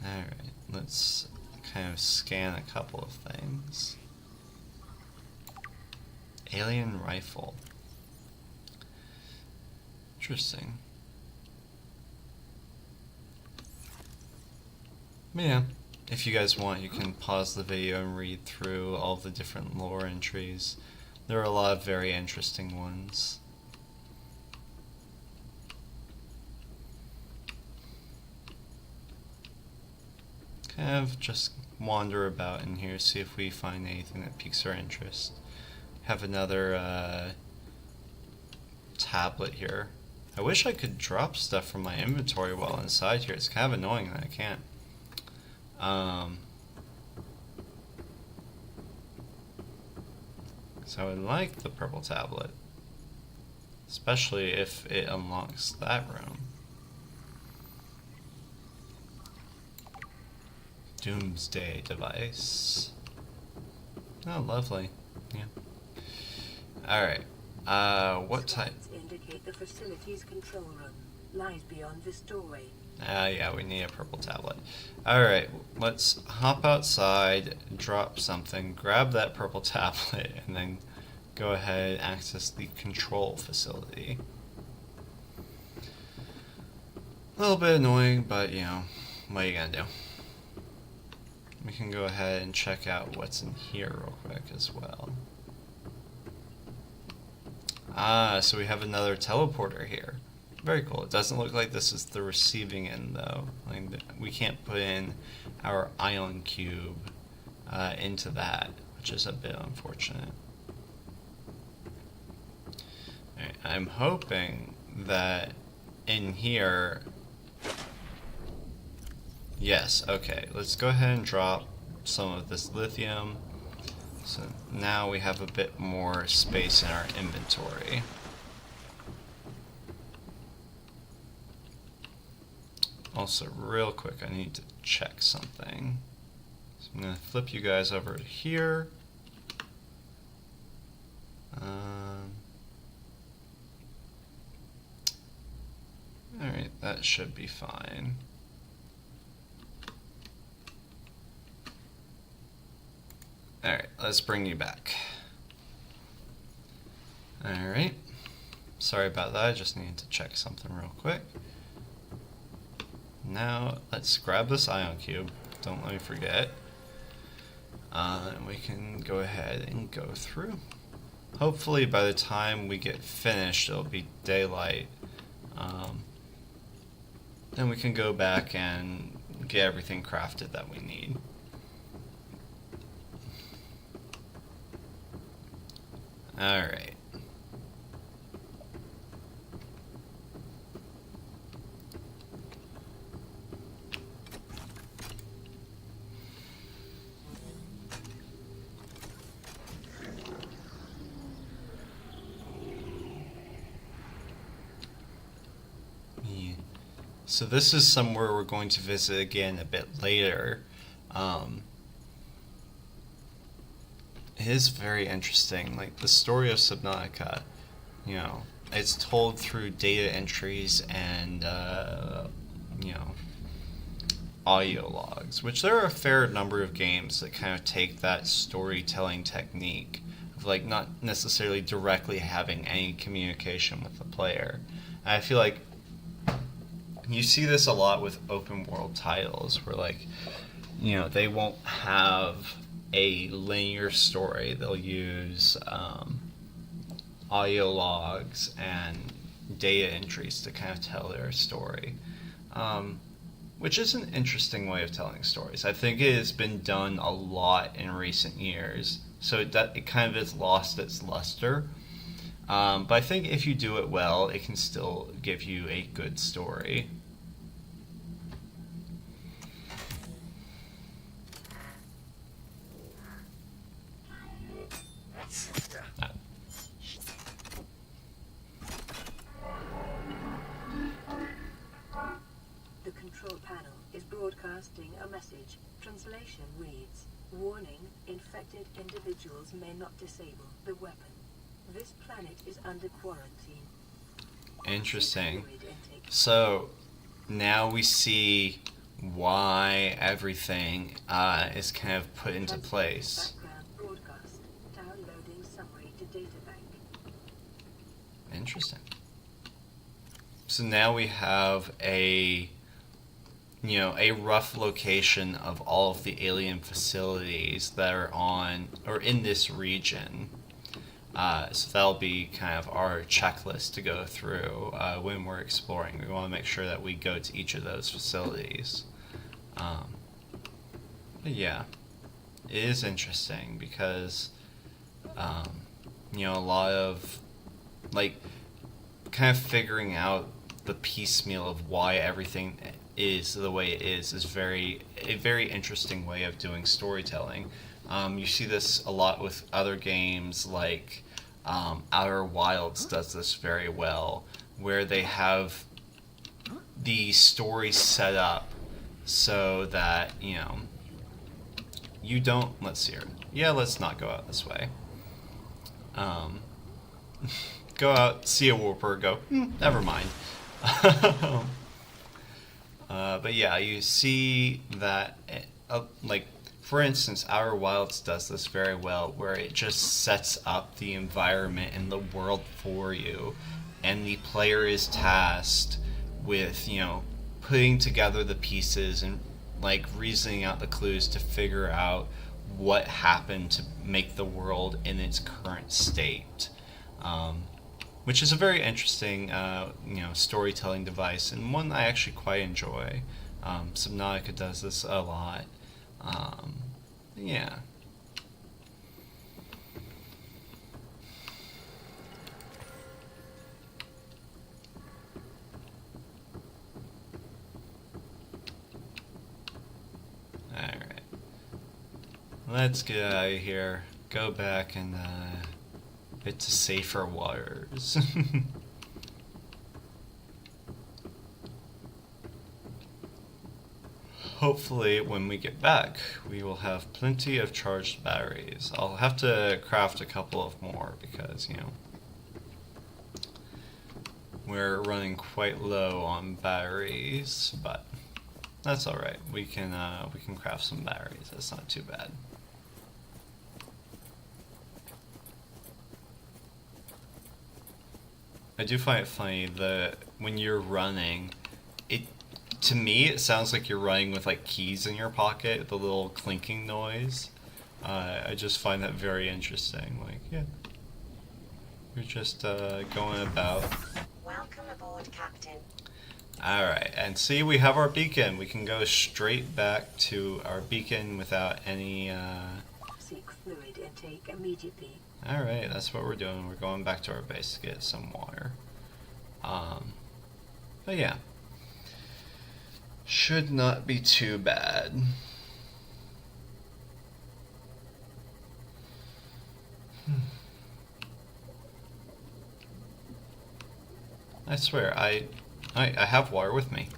Alright, let's kind of scan a couple of things. Alien rifle. Interesting. Yeah, if you guys want, you can pause the video and read through all the different lore entries. There are a lot of very interesting ones. Kind of just wander about in here, see if we find anything that piques our interest. Have another tablet here. I wish I could drop stuff from my inventory while inside here. It's kind of annoying that I can't. So I like the purple tablet, especially if it unlocks that room. Doomsday device. Oh, lovely. Yeah. Alright. What type? Indicate the facility's control room lies beyond this doorway. Yeah, we need a purple tablet. Alright, let's hop outside, drop something, grab that purple tablet, and then go ahead and access the control facility. A little bit annoying, but you know, what are you gonna do? We can go ahead and check out what's in here real quick as well. Ah, so we have another teleporter here. Very cool. It doesn't look like this is the receiving end though. Like we can't put in our ion cube into that, which is a bit unfortunate. Alright, I'm hoping that in here... Yes, okay. Let's go ahead and drop some of this lithium. So now we have a bit more space in our inventory. Also, real quick, I need to check something. So I'm going to flip you guys over to here. Alright, that should be fine. Alright, let's bring you back. Alright. Sorry about that, I just needed to check something real quick. Now, let's grab this ion cube. Don't let me forget. And we can go ahead and go through. Hopefully by the time we get finished, it'll be daylight. Then we can go back and get everything crafted that we need. Alright. So this is somewhere we're going to visit again a bit later. It is very interesting. Like the story of Subnautica, you know, it's told through data entries and you know, audio logs, which there are a fair number of games that kind of take that storytelling technique of like not necessarily directly having any communication with the player. And I feel like you see this a lot with open world titles where like, you know, they won't have a linear story. They'll use audio logs and data entries to kind of tell their story, which is an interesting way of telling stories. I think it has been done a lot in recent years, so it kind of has lost its luster. But I think if you do it well, it can still give you a good story. translation reads, "Warning, infected individuals may not disable the weapon. This planet is under quarantine." Interesting. Fluid intake. So now we see why everything is kind of put into place. Background broadcast. Downloading summary to databank. Interesting. So now we have a rough location of all of the alien facilities that are on or in this region. So that'll be kind of our checklist to go through when we're exploring. We want to make sure that we go to each of those facilities. But yeah, it is interesting because, a lot of, kind of figuring out the piecemeal of why everything is the way it is a very interesting way of doing storytelling. You see this a lot with other games like Outer Wilds does this very well, where they have the story set up so that, you don't, let's see here. Yeah, let's not go out this way. Go out, see a whooper, go, never mind. But yeah, you see that, for instance, Outer Wilds does this very well, where it just sets up the environment and the world for you, and the player is tasked with, putting together the pieces and, reasoning out the clues to figure out what happened to make the world in its current state. Which is a very interesting, storytelling device, and one I actually quite enjoy. Subnautica does this a lot. Yeah. Alright. Let's get out of here. Go back and, get to safer waters. Hopefully, when we get back, we will have plenty of charged batteries. I'll have to craft a couple of more because, we're running quite low on batteries, but that's alright. We can craft some batteries. That's not too bad. I do find it funny that when you're running, to me, it sounds like you're running with keys in your pocket, the little clinking noise. I just find that very interesting. Yeah, you're just going about. Welcome aboard, Captain. All right, and see, we have our beacon. We can go straight back to our beacon without any. Seek fluid intake immediately. All right, that's what we're doing. We're going back to our base to get some water. But yeah. Should not be too bad. I swear, I have water with me.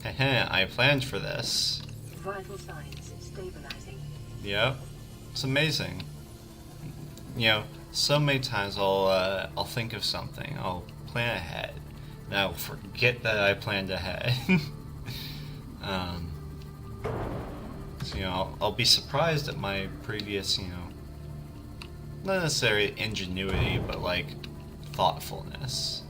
I planned for this. Vital signs stabilizing. Yep, it's amazing. So many times I'll think of something, I'll plan ahead, and I'll forget that I planned ahead. So, I'll be surprised at my previous, not necessarily ingenuity, but thoughtfulness.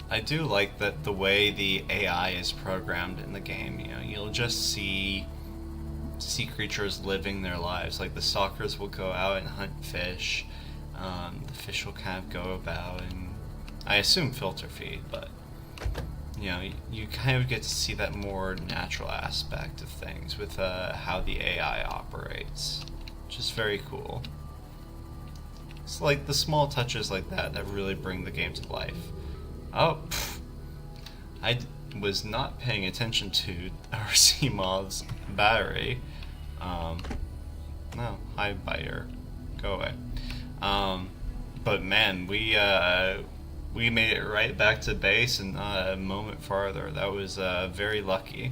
I do like that the way the AI is programmed in the game. You'll just see creatures living their lives. The stalkers will go out and hunt fish. The fish will kind of go about and I assume filter feed, but you know, you kind of get to see that more natural aspect of things with how the AI operates, which is very cool. It's like the small touches like that that really bring the game to life. Oh, I was not paying attention to our sea moth's battery. No, hi biter, go away. But man, we made it right back to base and not a moment farther. That was very lucky.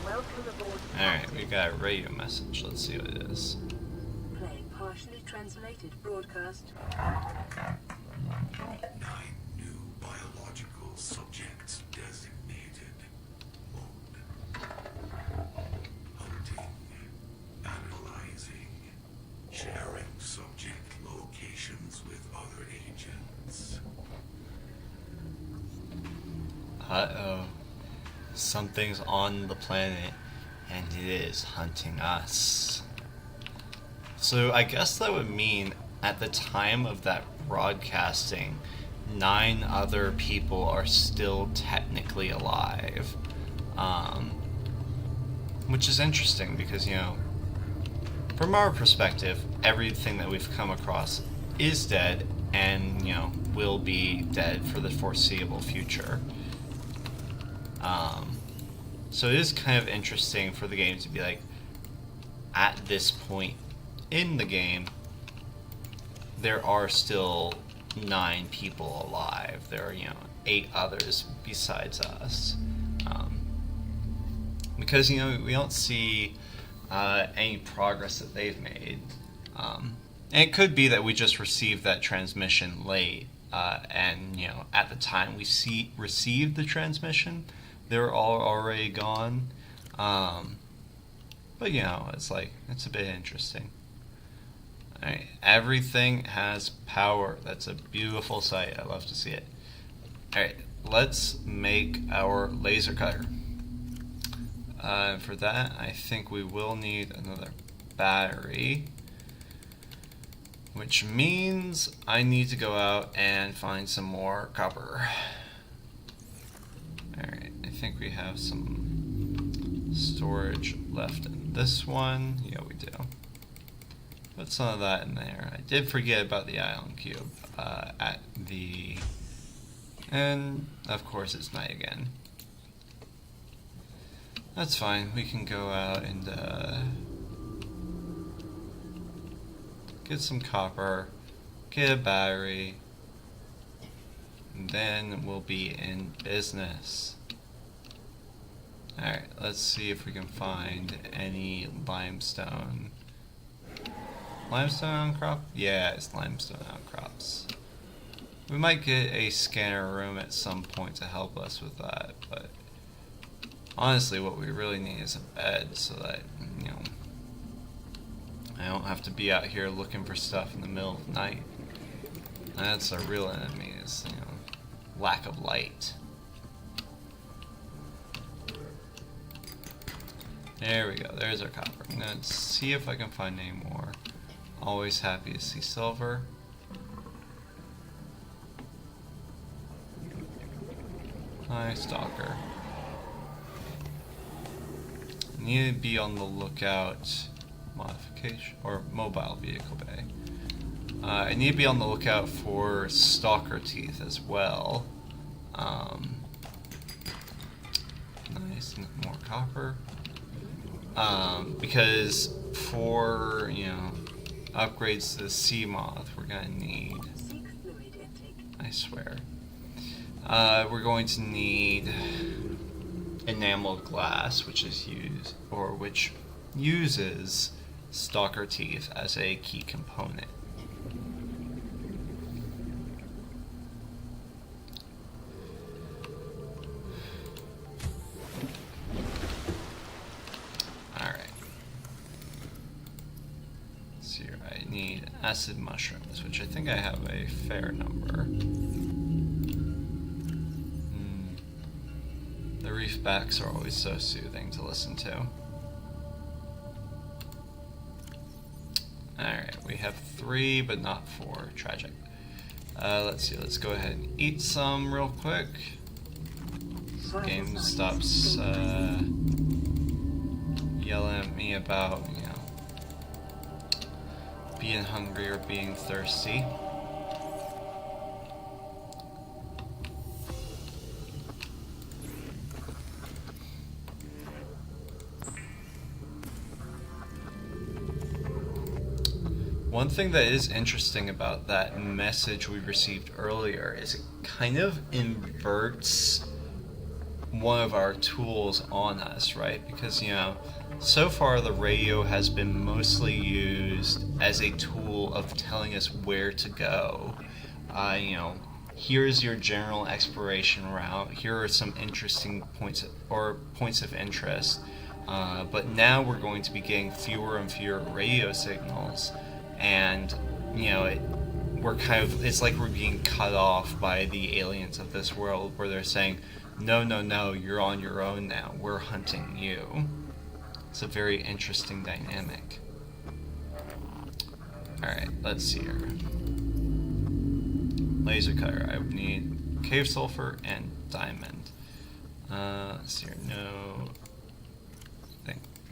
Welcome aboard. Alright, we got a radio message. Let's see what it is. Play partially translated broadcast. 9 new biological subjects designated. Mode. Hunting. Analyzing. Sharing subject locations with other agents. Uh-oh. Something's on the planet, and it is hunting us. So I guess that would mean at the time of that broadcasting, 9 other people are still technically alive. Which is interesting because, you know, from our perspective, everything that we've come across is dead and, you know, will be dead for the foreseeable future. So it is kind of interesting for the game to be like, at this point in the game, there are still 9 people alive. There are, you know, 8 others besides us. Because, you know, we don't see any progress that they've made. And it could be that we just received that transmission late, and, you know, at the time we received the transmission, they were all already gone. But, you know, it's like, it's a bit interesting. Alright, everything has power. That's a beautiful sight. I love to see it. Alright, let's make our laser cutter. For that, I think we will need another battery. Which means I need to go out and find some more copper. Alright, I think we have some storage left in this one. Yeah, we do. Put some of that in there. I did forget about the ion cube at the... And, of course, it's night again. That's fine. We can go out and get some copper, get a battery, and then we'll be in business. Alright, let's see if we can find any limestone. Limestone outcrop? Yeah, it's limestone outcrops. We might get a scanner room at some point to help us with that, but honestly what we really need is a bed so that, you know, I don't have to be out here looking for stuff in the middle of the night. That's a real enemy, is, you know, lack of light. There we go, there's our copper. I'm gonna see if I can find any more. Always happy to see silver. Hi, stalker. Need to be on the lookout. Modification or mobile vehicle bay. I need to be on the lookout for stalker teeth as well. Nice, more copper. Because for, you know, upgrades to the sea moth, we're gonna need. Seek fluid intake. I swear. We're going to need enameled glass, which uses stalker teeth as a key component. Alright. Let's see here. I need acid mushrooms, which I think I have a fair number. The reefbacks are always so soothing to listen to. we have 3, but not 4. Tragic. Let's see, let's go ahead and eat some real quick. Game stops yelling at me about, you know, being hungry or being thirsty. One thing that is interesting about that message we received earlier is it kind of inverts one of our tools on us, right? Because, you know, so far the radio has been mostly used as a tool of telling us where to go. You know, here's your general exploration route. Here are some interesting points of interest. But now we're going to be getting fewer and fewer radio signals. And, you know, it's like we're being cut off by the aliens of this world, where they're saying, no, no, no, you're on your own now. We're hunting you. It's a very interesting dynamic. Alright, let's see here. Laser cutter. I would need cave sulfur and diamond. Let's see here. No.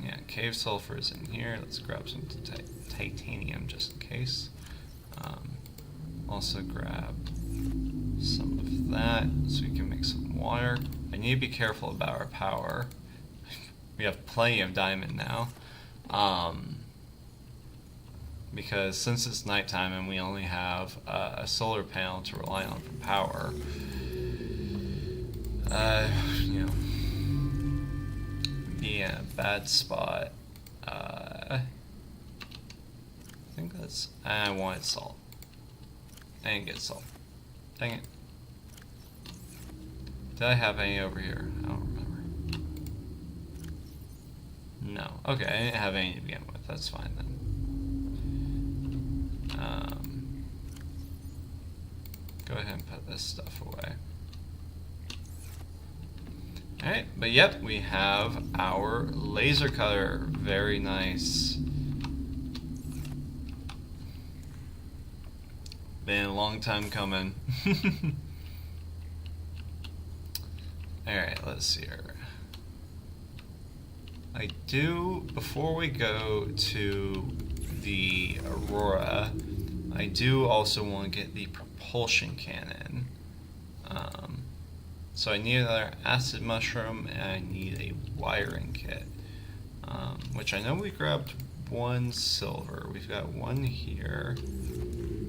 Yeah, cave sulfur is in here. Let's grab some titanium just in case. Also grab some of that so we can make some water. I need to be careful about our power. We have plenty of diamond now. Because since it's nighttime and we only have a solar panel to rely on for power, you know, be in a bad spot. I think that's... I wanted salt. I didn't get salt. Dang it. Did I have any over here? I don't remember. No. Okay, I didn't have any to begin with. That's fine then. Go ahead and put this stuff away. Alright, but yep, we have our laser cutter. Very nice. Been a long time coming. Alright, let's see here. Before we go to the Aurora, I do also want to get the propulsion cannon. So I need another acid mushroom, and I need a wiring kit. Which I know we grabbed 1 silver. We've got 1 here.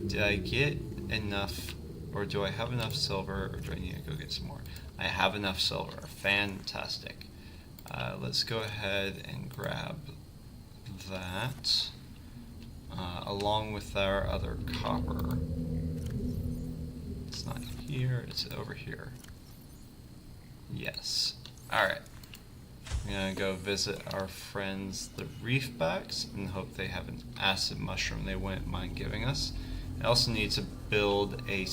Did I get enough, or do I have enough silver, or do I need to go get some more? I have enough silver. Fantastic. Let's go ahead and grab that, along with our other copper. It's not here, it's over here. Yes. Alright. I'm gonna go visit our friends, the reefbacks, and hope they have an acid mushroom they wouldn't mind giving us. I also need to build a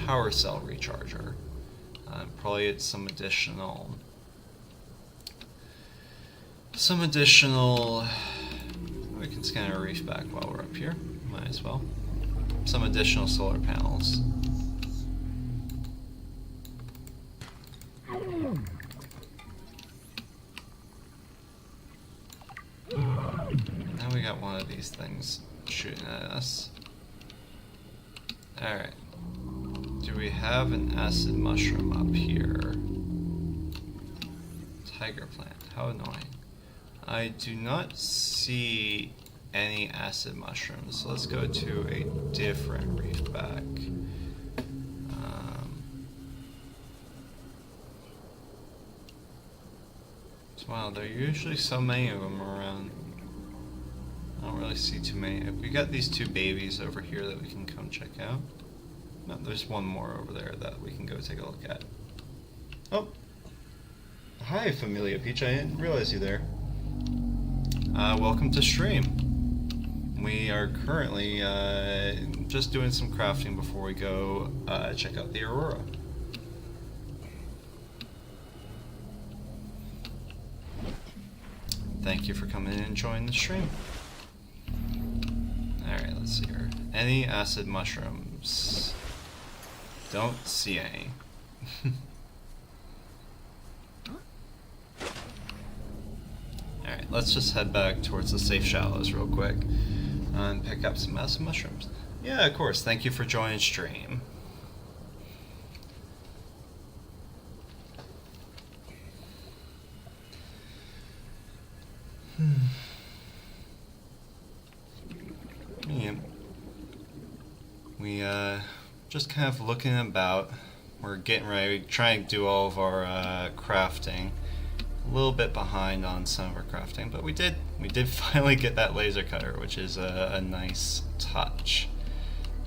power cell recharger. Probably it's some additional, we can scan our reef back while we're up here, might as well. Some additional solar panels. Now we got one of these things shooting at us. Alright. Do we have an acid mushroom up here? Tiger plant. How annoying. I do not see any acid mushrooms, so let's go to a different reef back. Wow, there are usually so many of them around. I don't really see too many. We got these 2 babies over here that we can come check out. No, there's one more over there that we can go take a look at. Oh! Hi, Familia Peach. I didn't realize you there. Welcome to stream. We are currently just doing some crafting before we go check out the Aurora. Thank you for coming in and joining the stream. let's see here. Any acid mushrooms? Don't see any. Alright, let's just head back towards the safe shallows real quick and pick up some acid mushrooms. Yeah, of course. Thank you for joining stream. Yeah. We just kind of looking about. We're getting ready, trying to do all of our crafting. A little bit behind on some of our crafting, but we did finally get that laser cutter, which is a nice touch.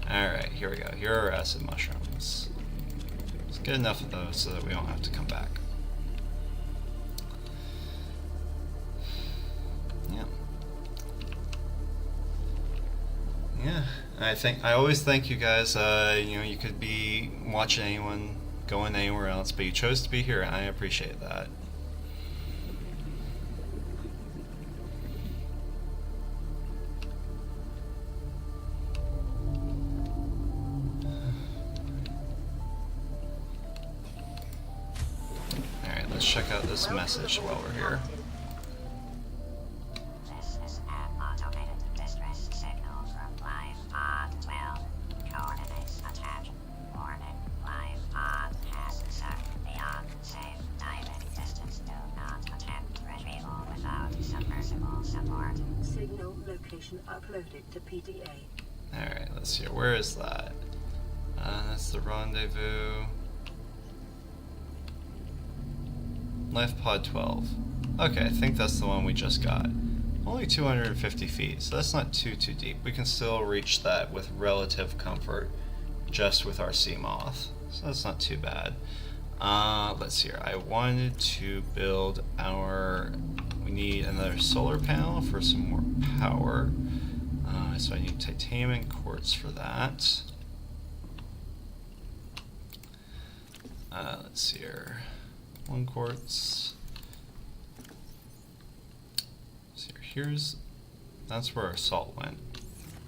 Alright, here we go. Here are acid mushrooms. Let's get enough of those so that we don't have to come back. Yeah. Yeah, I always thank you guys. You know, you could be watching anyone going anywhere else, but you chose to be here, and I appreciate that. Alright, let's check out this message while we're here. This is an automated distress signal from Life Pod 12. Coordinates attached. Warning, Life Pod has sucked beyond safe diving distance. Do not attempt retrieval without submersible support. Signal location uploaded to PDA. Alright, let's see. Where is that? That's the rendezvous. Life Pod 12. Okay, I think that's the one we just got. Only 250 feet, so that's not too deep. We can still reach that with relative comfort just with our sea moth. So that's not too bad. Let's see here. I wanted to build our... We need another solar panel for some more power. So I need titanium and quartz for that. Let's see here. 1 quartz. So that's where our salt went.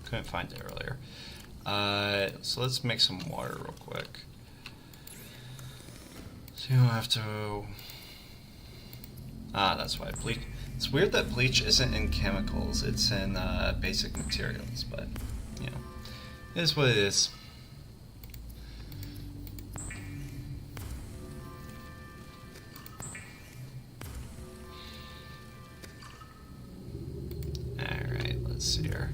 Couldn't find it earlier. So let's make some water real quick. So you don't have to. That's why bleach. It's weird that bleach isn't in chemicals. It's in basic materials, but you know, it is what it is. Let's see here.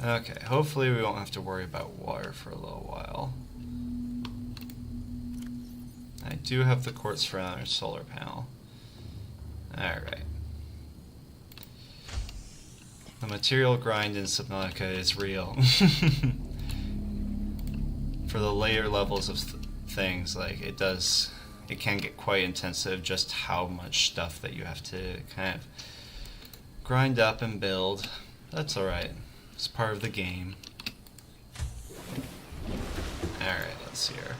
Okay, hopefully we won't have to worry about water for a little while. I do have the quartz for another solar panel. Alright. The material grind in Subnautica is real. For the later levels of things, like it can get quite intensive just how much stuff that you have to kind of grind up and build. That's alright. It's part of the game. Alright, let's see here.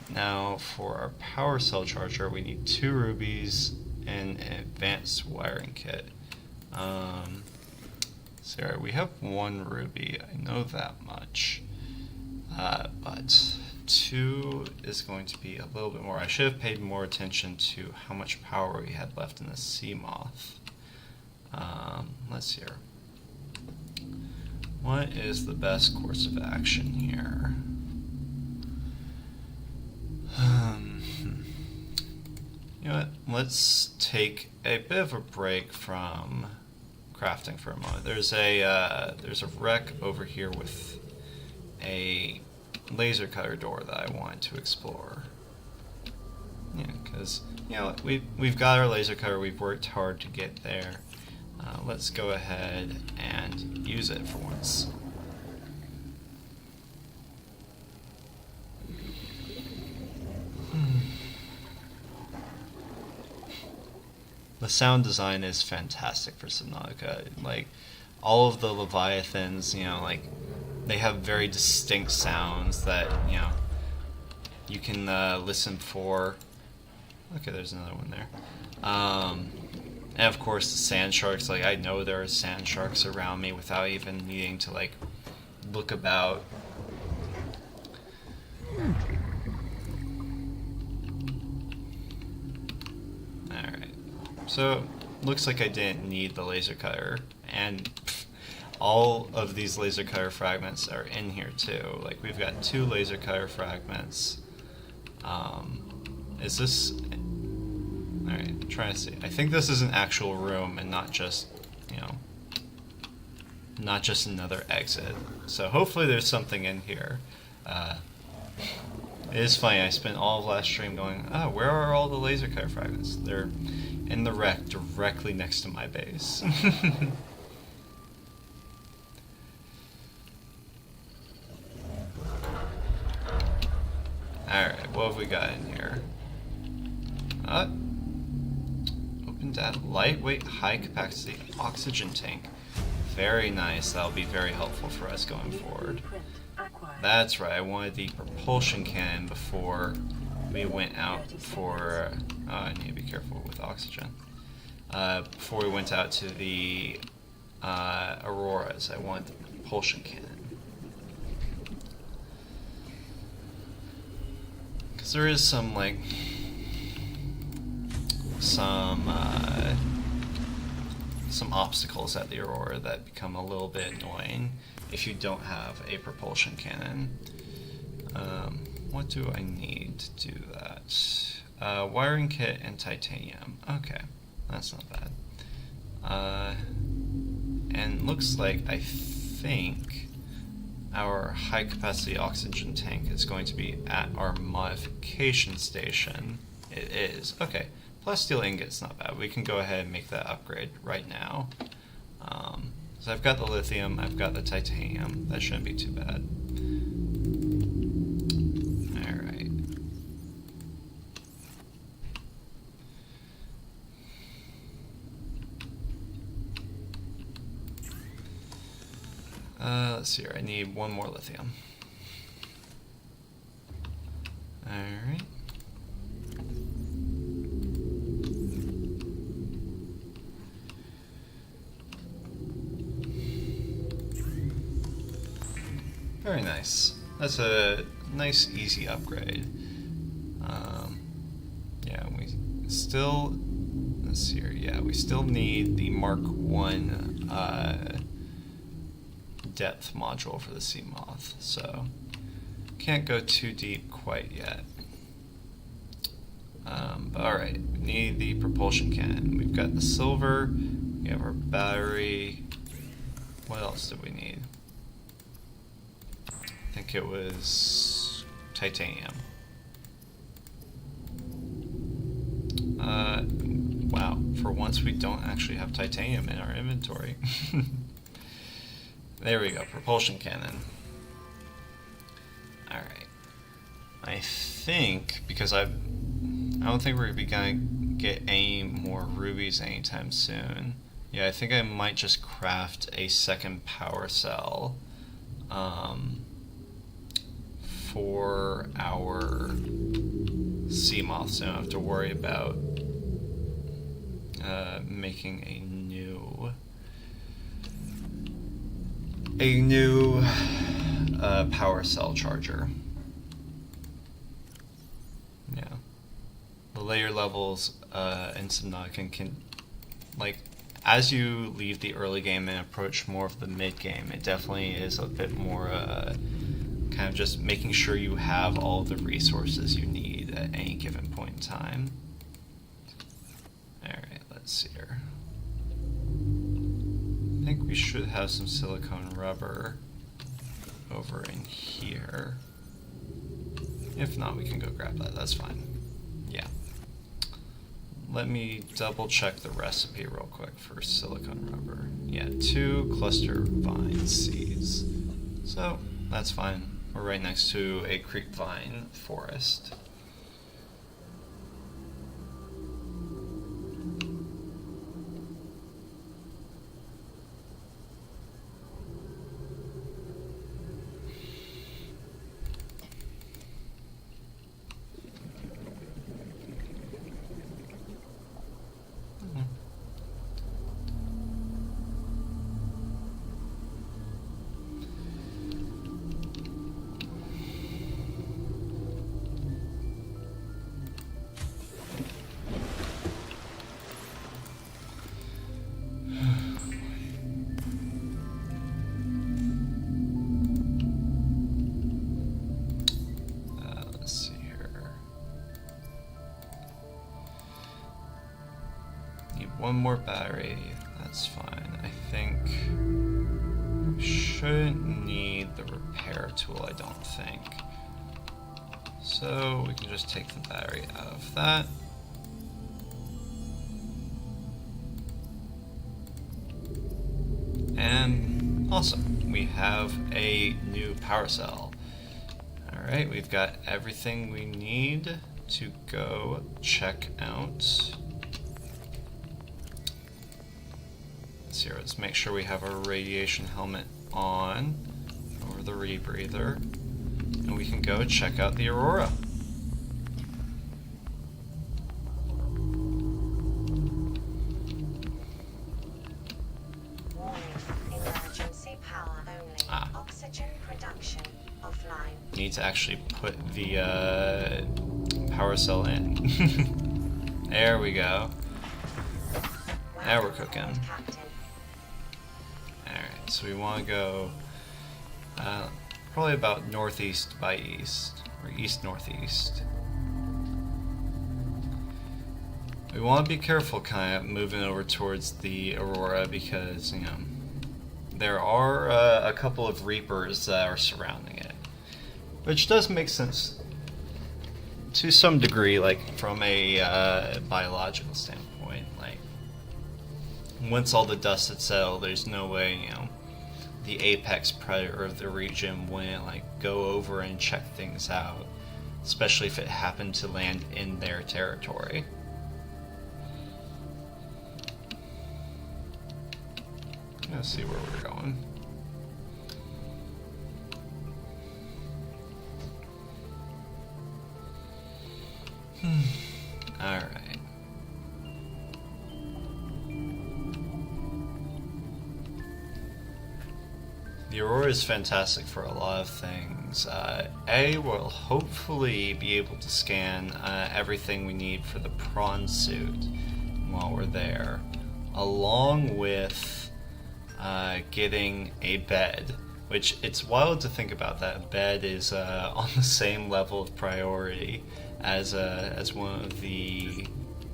Now for our power cell charger we need 2 rubies and an advanced wiring kit. So we have 1 ruby, I know that much. But 2 is going to be a little bit more. I should have paid more attention to how much power we had left in the sea moth. Let's see here. What is the best course of action here? You know what? Let's take a bit of a break from crafting for a moment. There's a wreck over here with a laser cutter door that I wanted to explore. Yeah, because you know we've got our laser cutter. We've worked hard to get there. Let's go ahead and use it for once. The sound design is fantastic for Subnautica. Like, all of the Leviathans, you know, like, they have very distinct sounds that, you know, you can listen for. Okay, there's another one there. And of course the sand sharks, like I know there are sand sharks around me without even needing to like look about. Alright. So looks like I didn't need the laser cutter, and all of these laser cutter fragments are in here too. Like we've got 2 laser cutter fragments. Is this... Alright, I'm trying to see. I think this is an actual room and not just, you know, not just another exit. So hopefully there's something in here. It is funny, I spent all of last stream going, oh, where are all the laser cutter fragments? They're in the wreck directly next to my base. Alright, what have we got in here? Open data, lightweight, high capacity oxygen tank. Very nice, that'll be very helpful for us going forward. That's right, I wanted the propulsion cannon before we went out for... oh, I need to be careful with oxygen. Before we went out to the Auroras, I wanted the propulsion cannon. Because there is some, like... some obstacles at the Aurora that become a little bit annoying if you don't have a propulsion cannon. What do I need to do that? Wiring kit and titanium. Okay, that's not bad. And looks like, I think, our high capacity oxygen tank is going to be at our modification station. It is. Okay. Plus steel ingot's not bad. We can go ahead and make that upgrade right now. So I've got the lithium, I've got the titanium. That shouldn't be too bad. Alright. Let's see here. I need 1 more lithium. Alright. Very nice. That's a nice, easy upgrade. Yeah, we still... let's see here. Yeah, we still need the Mark 1 depth module for the Sea Moth, so can't go too deep quite yet. But alright, we need the propulsion cannon. We've got the silver, we have our battery. What else did we need? I think it was titanium. Wow, for once we don't actually have titanium in our inventory. There we go, propulsion cannon. Alright. I think, because I don't think we're gonna get any more rubies anytime soon. Yeah, I think I might just craft a second power cell for our Sea Moth, so I don't have to worry about making a new power cell charger. Yeah. The layer levels in Subnautica can, like, as you leave the early game and approach more of the mid game, it definitely is a bit more kind of just making sure you have all the resources you need at any given point in time. Alright, let's see here. I think we should have some silicone rubber over in here. If not, we can go grab that, that's fine. Yeah. Let me double check the recipe real quick for silicone rubber. Yeah, 2 cluster vine seeds. So, that's fine. We're right next to a creep vine forest. one more battery. That's fine. I think we shouldn't need the repair tool, I don't think. So we can just take the battery out of that. And awesome, we have a new power cell. Alright, we've got everything we need to go check out. Let's make sure we have our radiation helmet on over the rebreather, and we can go check out the Aurora. Emergency power only. Oxygen production offline. Need to actually put the power cell in. There we go. Now we're cooking. Alright, so we want to go probably about northeast by east, or east-northeast. We want to be careful kind of moving over towards the Aurora because, you know, there are a couple of Reapers that are surrounding it. Which does make sense to some degree, like from a biological standpoint. Like, once all the dust had settled, there's no way, you know, the apex predator of the region wouldn't like go over and check things out, especially if it happened to land in their territory. Let's see where we're going. Alright. The Aurora is fantastic for a lot of things. A, we'll hopefully be able to scan everything we need for the prawn suit while we're there, along with getting a bed, which it's wild to think about that a bed is on the same level of priority as one of the,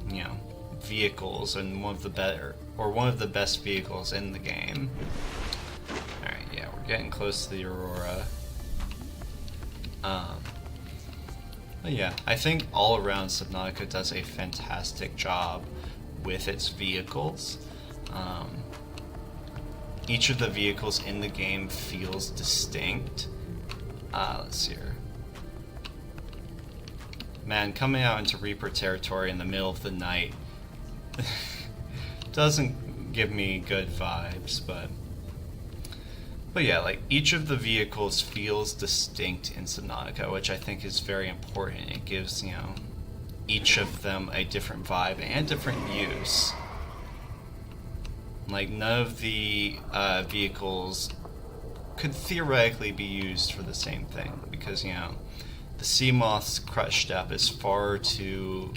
you know, vehicles and one of the best vehicles in the game. Alright, yeah, we're getting close to the Aurora. But yeah, I think all around Subnautica does a fantastic job with its vehicles. Each of the vehicles in the game feels distinct. Let's see here. Man, coming out into Reaper territory in the middle of the night doesn't give me good vibes, but yeah, like each of the vehicles feels distinct in Subnautica, which I think is very important. It gives, you know, each of them a different vibe and different use. Like, none of the vehicles could theoretically be used for the same thing, because, you know, the Seamoth's crutch step is far too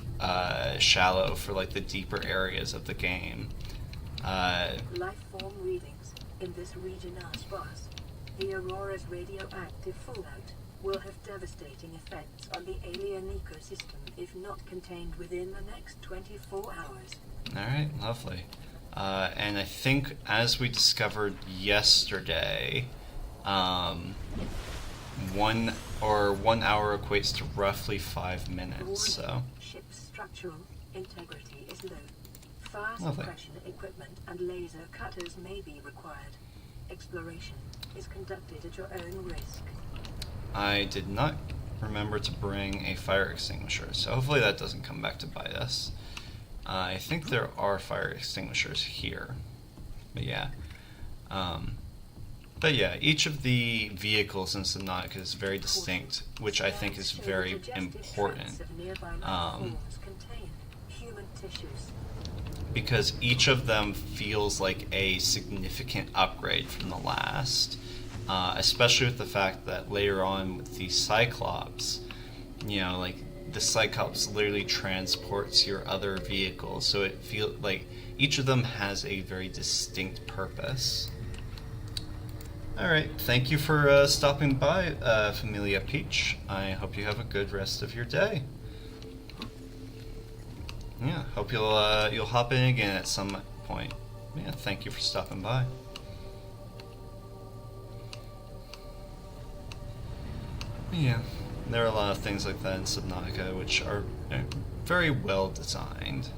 shallow for, like, the deeper areas of the game. Life form readings in this region are sparse. The Aurora's radioactive fallout will have devastating effects on the alien ecosystem if not contained within the next 24 hours. Alright, lovely. And I think, as we discovered yesterday, 1 hour equates to roughly 5 minutes, so... Ship's structural integrity is low. Fire Lovely. suppression equipment and laser cutters may be required. Exploration is conducted at your own risk. I did not remember to bring a fire extinguisher, so hopefully that doesn't come back to bite us. I think there are fire extinguishers here, but yeah. Each of the vehicles in Subnautica is very distinct, which I think is very important. Because each of them feels like a significant upgrade from the last, especially with the fact that later on with the Cyclops, you know, like, the Cyclops literally transports your other vehicles, so it feels like each of them has a very distinct purpose. Alright, thank you for stopping by, Familia Peach. I hope you have a good rest of your day. yeah, hope you'll hop in again at some point. Yeah, thank you for stopping by. Yeah, there are a lot of things like that in Subnautica which are very well designed.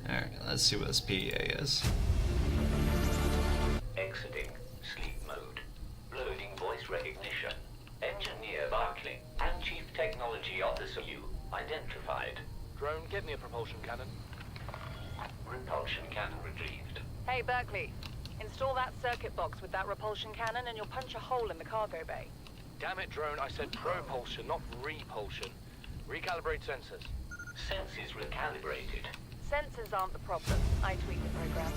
Alright, let's see what this PDA is. Exiting sleep mode. Loading voice recognition. Engineer Barclay and Chief Technology Officer you identified. Drone, get me a propulsion cannon. Repulsion cannon retrieved. Hey, Berkeley. Install that circuit box with that repulsion cannon and you'll punch a hole in the cargo bay. Damn it, Drone, I said propulsion, not repulsion. Recalibrate sensors. Senses recalibrated. Sensors aren't the problem. I tweak the program.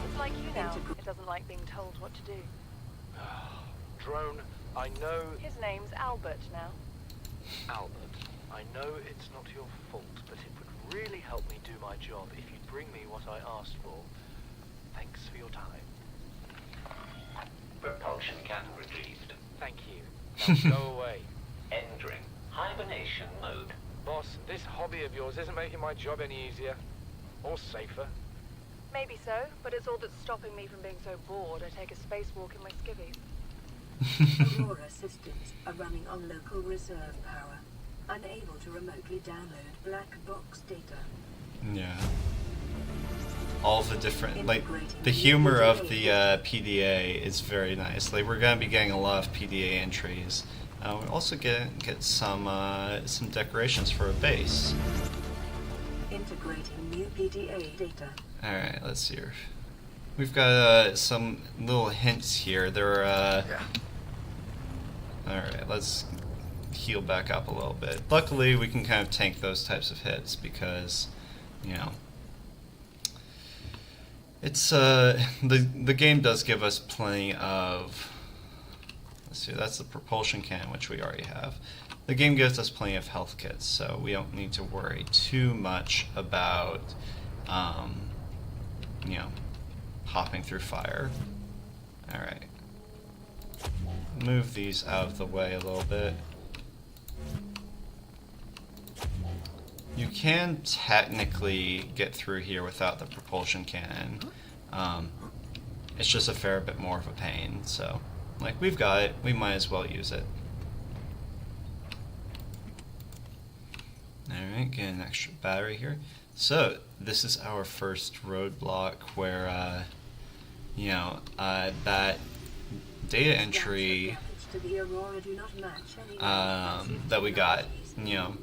It's like you now. It doesn't like being told what to do. Drone, I know... His name's Albert now. Albert, I know it's not your fault, but it would really help me do my job if you'd bring me what I asked for. Thanks for your time. Propulsion cannon retrieved. Thank you. Now go away. Entering hibernation mode. Boss, this hobby of yours isn't making my job any easier. Or safer. Maybe so, but it's all that's stopping me from being so bored I take a spacewalk in my skivvies. Aurora systems are running on local reserve power, unable to remotely download black box data. Yeah. All the different, like, the humor of the PDA is very nice. Like, we're gonna be getting a lot of PDA entries. We also get some decorations for a base. Integrating new PDA data. All right, let's see here. We've got some little hints here. There are. All right, let's heal back up a little bit. Luckily, we can kind of tank those types of hits because, you know, it's the game does give us plenty of. Let's see, that's the propulsion cannon, which we already have. The game gives us plenty of health kits, so we don't need to worry too much about, you know, hopping through fire. All right. Move these out of the way a little bit. You can technically get through here without the propulsion cannon. It's just a fair bit more of a pain, so, like, we've got it, we might as well use it. Alright, get an extra battery here. So, this is our first roadblock where, you know, that data entry that we got, you know,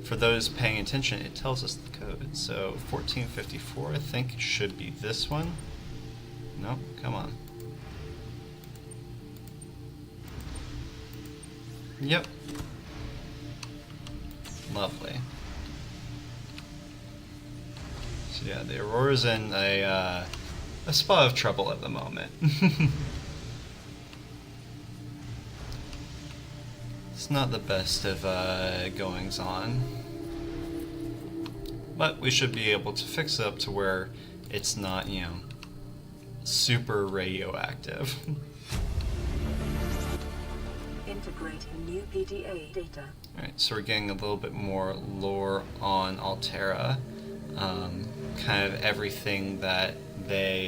for those paying attention, it tells us the code. So 1454, I think, should be this one. No, come on. Yep. Lovely. So yeah, the Aurora's in a spot of trouble at the moment. It's not the best of goings on, but we should be able to fix it up to where it's not, you know, super radioactive. Integrating new PDA data. Alright, so we're getting a little bit more lore on Altera. Kind of everything that they,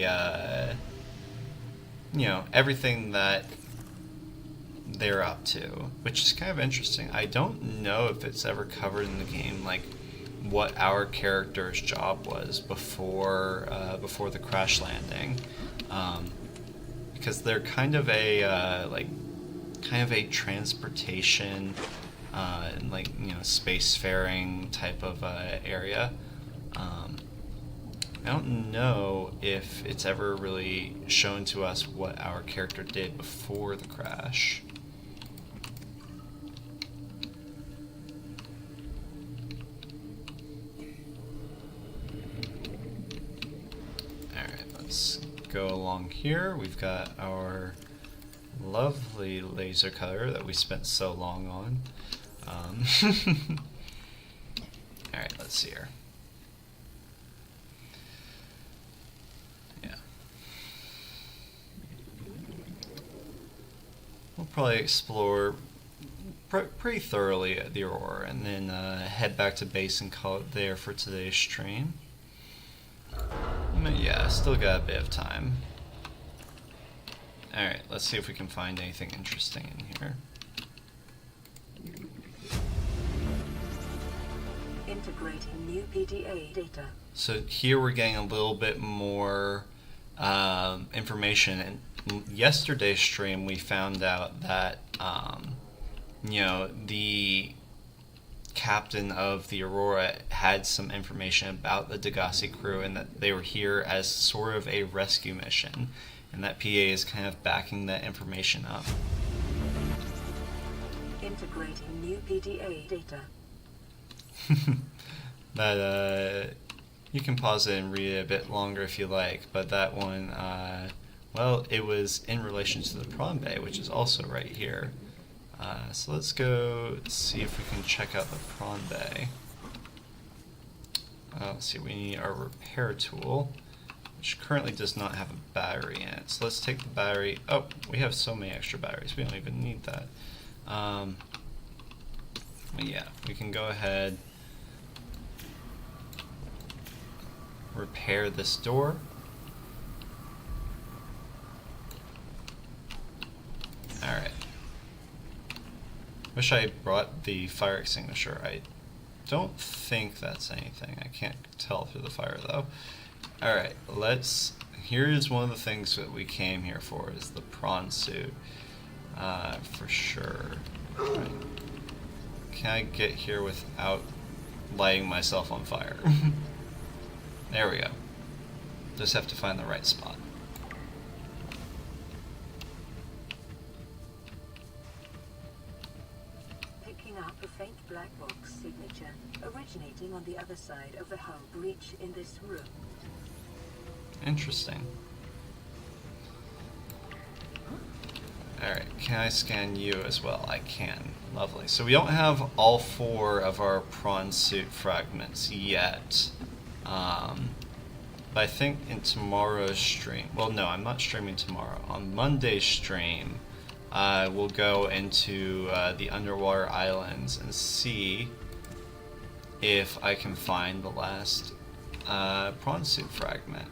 you know, everything that they're up to, which is kind of interesting. I don't know if it's ever covered in the game, like, what our character's job was before the crash landing, because they're kind of a transportation, like, you know, spacefaring type of area. I don't know if it's ever really shown to us what our character did before the crash. Alright, let's go along here. We've got our lovely laser cutter that we spent so long on. Alright, let's see here. Yeah. We'll probably explore pretty thoroughly at the Aurora, and then head back to base and call it there for today's stream. But yeah, still got a bit of time. Alright, let's see if we can find anything interesting in here. Integrating new PDA data. So here we're getting a little bit more information. And yesterday's stream we found out that you know, the captain of the Aurora had some information about the Degassi crew and that they were here as sort of a rescue mission, and that PA is kind of backing that information up. Integrating new PDA data. That you can pause it and read it a bit longer if you like, but that one, well, it was in relation to the prawn bay, which is also right here. So let's go see if we can check out the prawn bay. Let's see, we need our repair tool, which currently does not have a battery in it. So let's take the battery. Oh, we have so many extra batteries, we don't even need that. But yeah, we can go ahead, repair this door. Alright. Wish I brought the fire extinguisher. I don't think that's anything. I can't tell through the fire though. Alright, here's one of the things that we came here for, is the prawn suit. For sure. Right. Can I get here without lighting myself on fire? There we go. Just have to find the right spot. Picking up a faint black box signature originating on the other side of the hull breach in this room. Interesting. Alright, can I scan you as well? I can. Lovely. So we don't have all 4 of our prawn suit fragments yet. But I think in tomorrow's stream, well no, I'm not streaming tomorrow. On Monday's stream, we'll go into the underwater islands and see if I can find the last prawn suit fragment.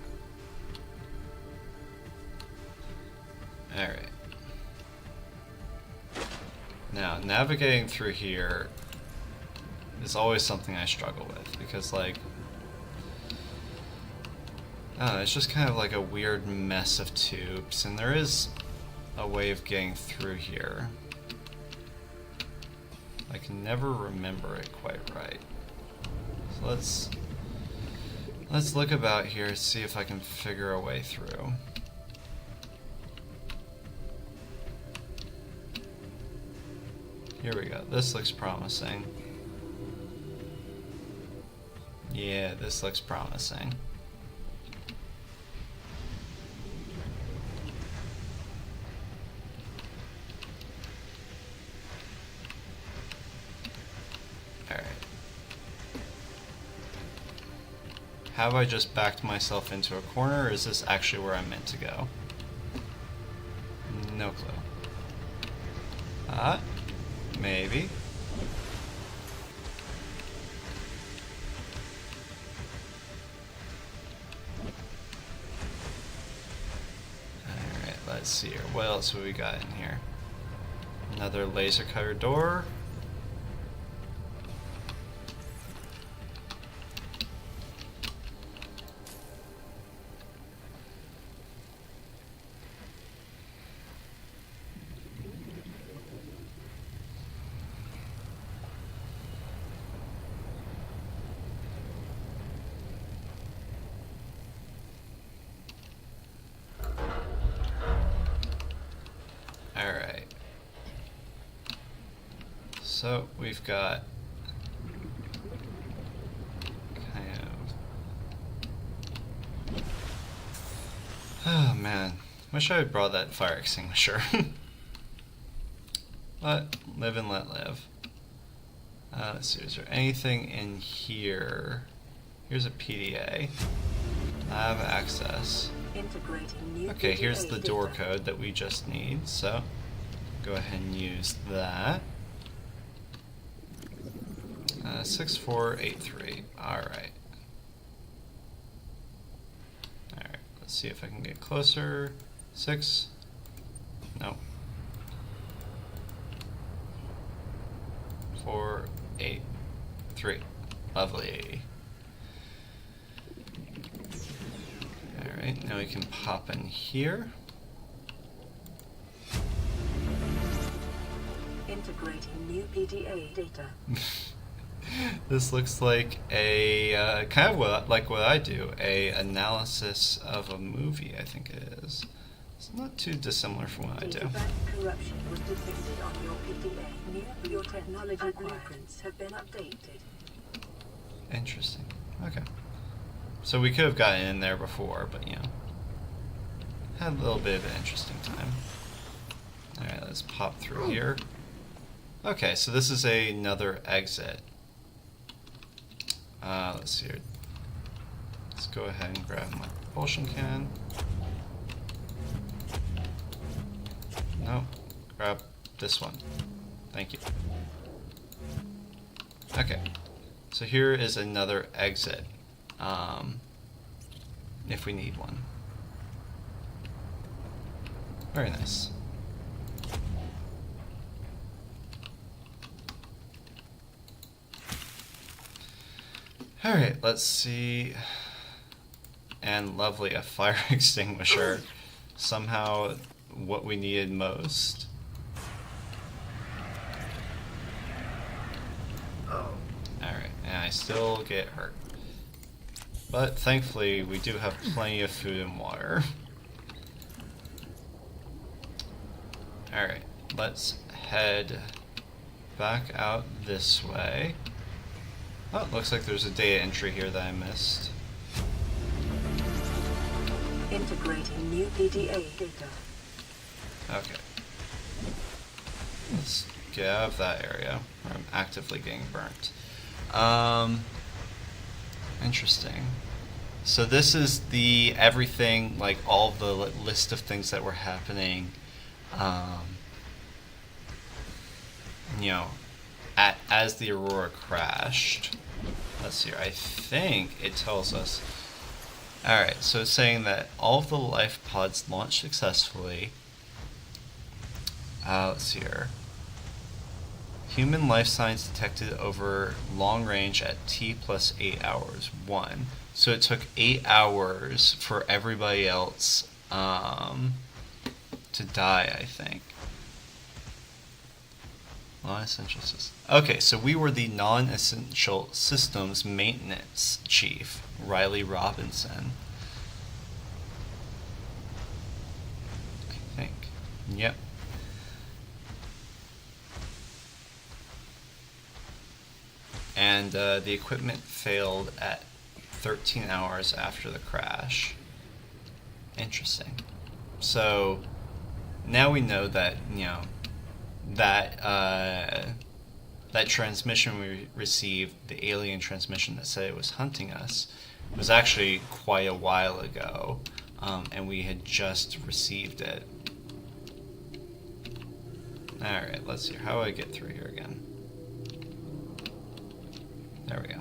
Alright. Now, navigating through here is always something I struggle with, because like, I don't know, it's just kind of like a weird mess of tubes, and there is a way of getting through here. I can never remember it quite right. So let's look about here, see if I can figure a way through. Here we go. This looks promising. Yeah, this looks promising. Alright. Have I just backed myself into a corner, or is this actually where I'm meant to go? No clue. Maybe. Alright, let's see here. What else have we got in here? Another laser cutter door. Alright. So we've got kind of... Oh man. Wish I had brought that fire extinguisher. But live and let live. Let's see, is there anything in here? Here's a PDA. I have access. Okay, here's the door code that we just need, so go ahead and use that. 6483. Alright. Alright, let's see if I can get closer. 6. No. 4, 8, 3. Lovely. Alright, now we can pop in here. Integrating new PDA data. This looks like a kind of what I do, a analysis of a movie. I think it is. It's not too dissimilar from what I do. Corruption was detected on your PDA. Your technology blueprints have been updated. Interesting. Okay. So we could have gotten in there before, but had a little bit of an interesting time. Alright, let's pop through here. Okay, so this is another exit. Let's see here. Let's go ahead and grab my propulsion cannon. No, grab this one. Thank you. Okay, so here is another exit, if we need one. Very nice. Alright, let's see. And lovely, a fire extinguisher. Somehow what we needed most. Alright, and I still get hurt. But thankfully we do have plenty of food and water. Alright, let's head back out this way. Oh, it looks like there's a data entry here that I missed. Integrating new PDA data. Okay. Let's get out of that area where I'm actively getting burnt. Interesting. So this is the everything, like all the list of things that were happening, as the Aurora crashed. Let's see here. I think it tells us. Alright, so it's saying that all of the life pods launched successfully. Let's see here. Human life signs detected over long range at T plus 8 hours. 1. So it took 8 hours for everybody else to die, I think. Non-essential systems. Okay, so we were the non-essential systems maintenance chief, Riley Robinson. I think. Yep. And the equipment failed at 13 hours after the crash. Interesting. So now we know that, that transmission we received, the alien transmission that said it was hunting us, was actually quite a while ago, and we had just received it. Alright, let's see. How do I get through here again? There we go.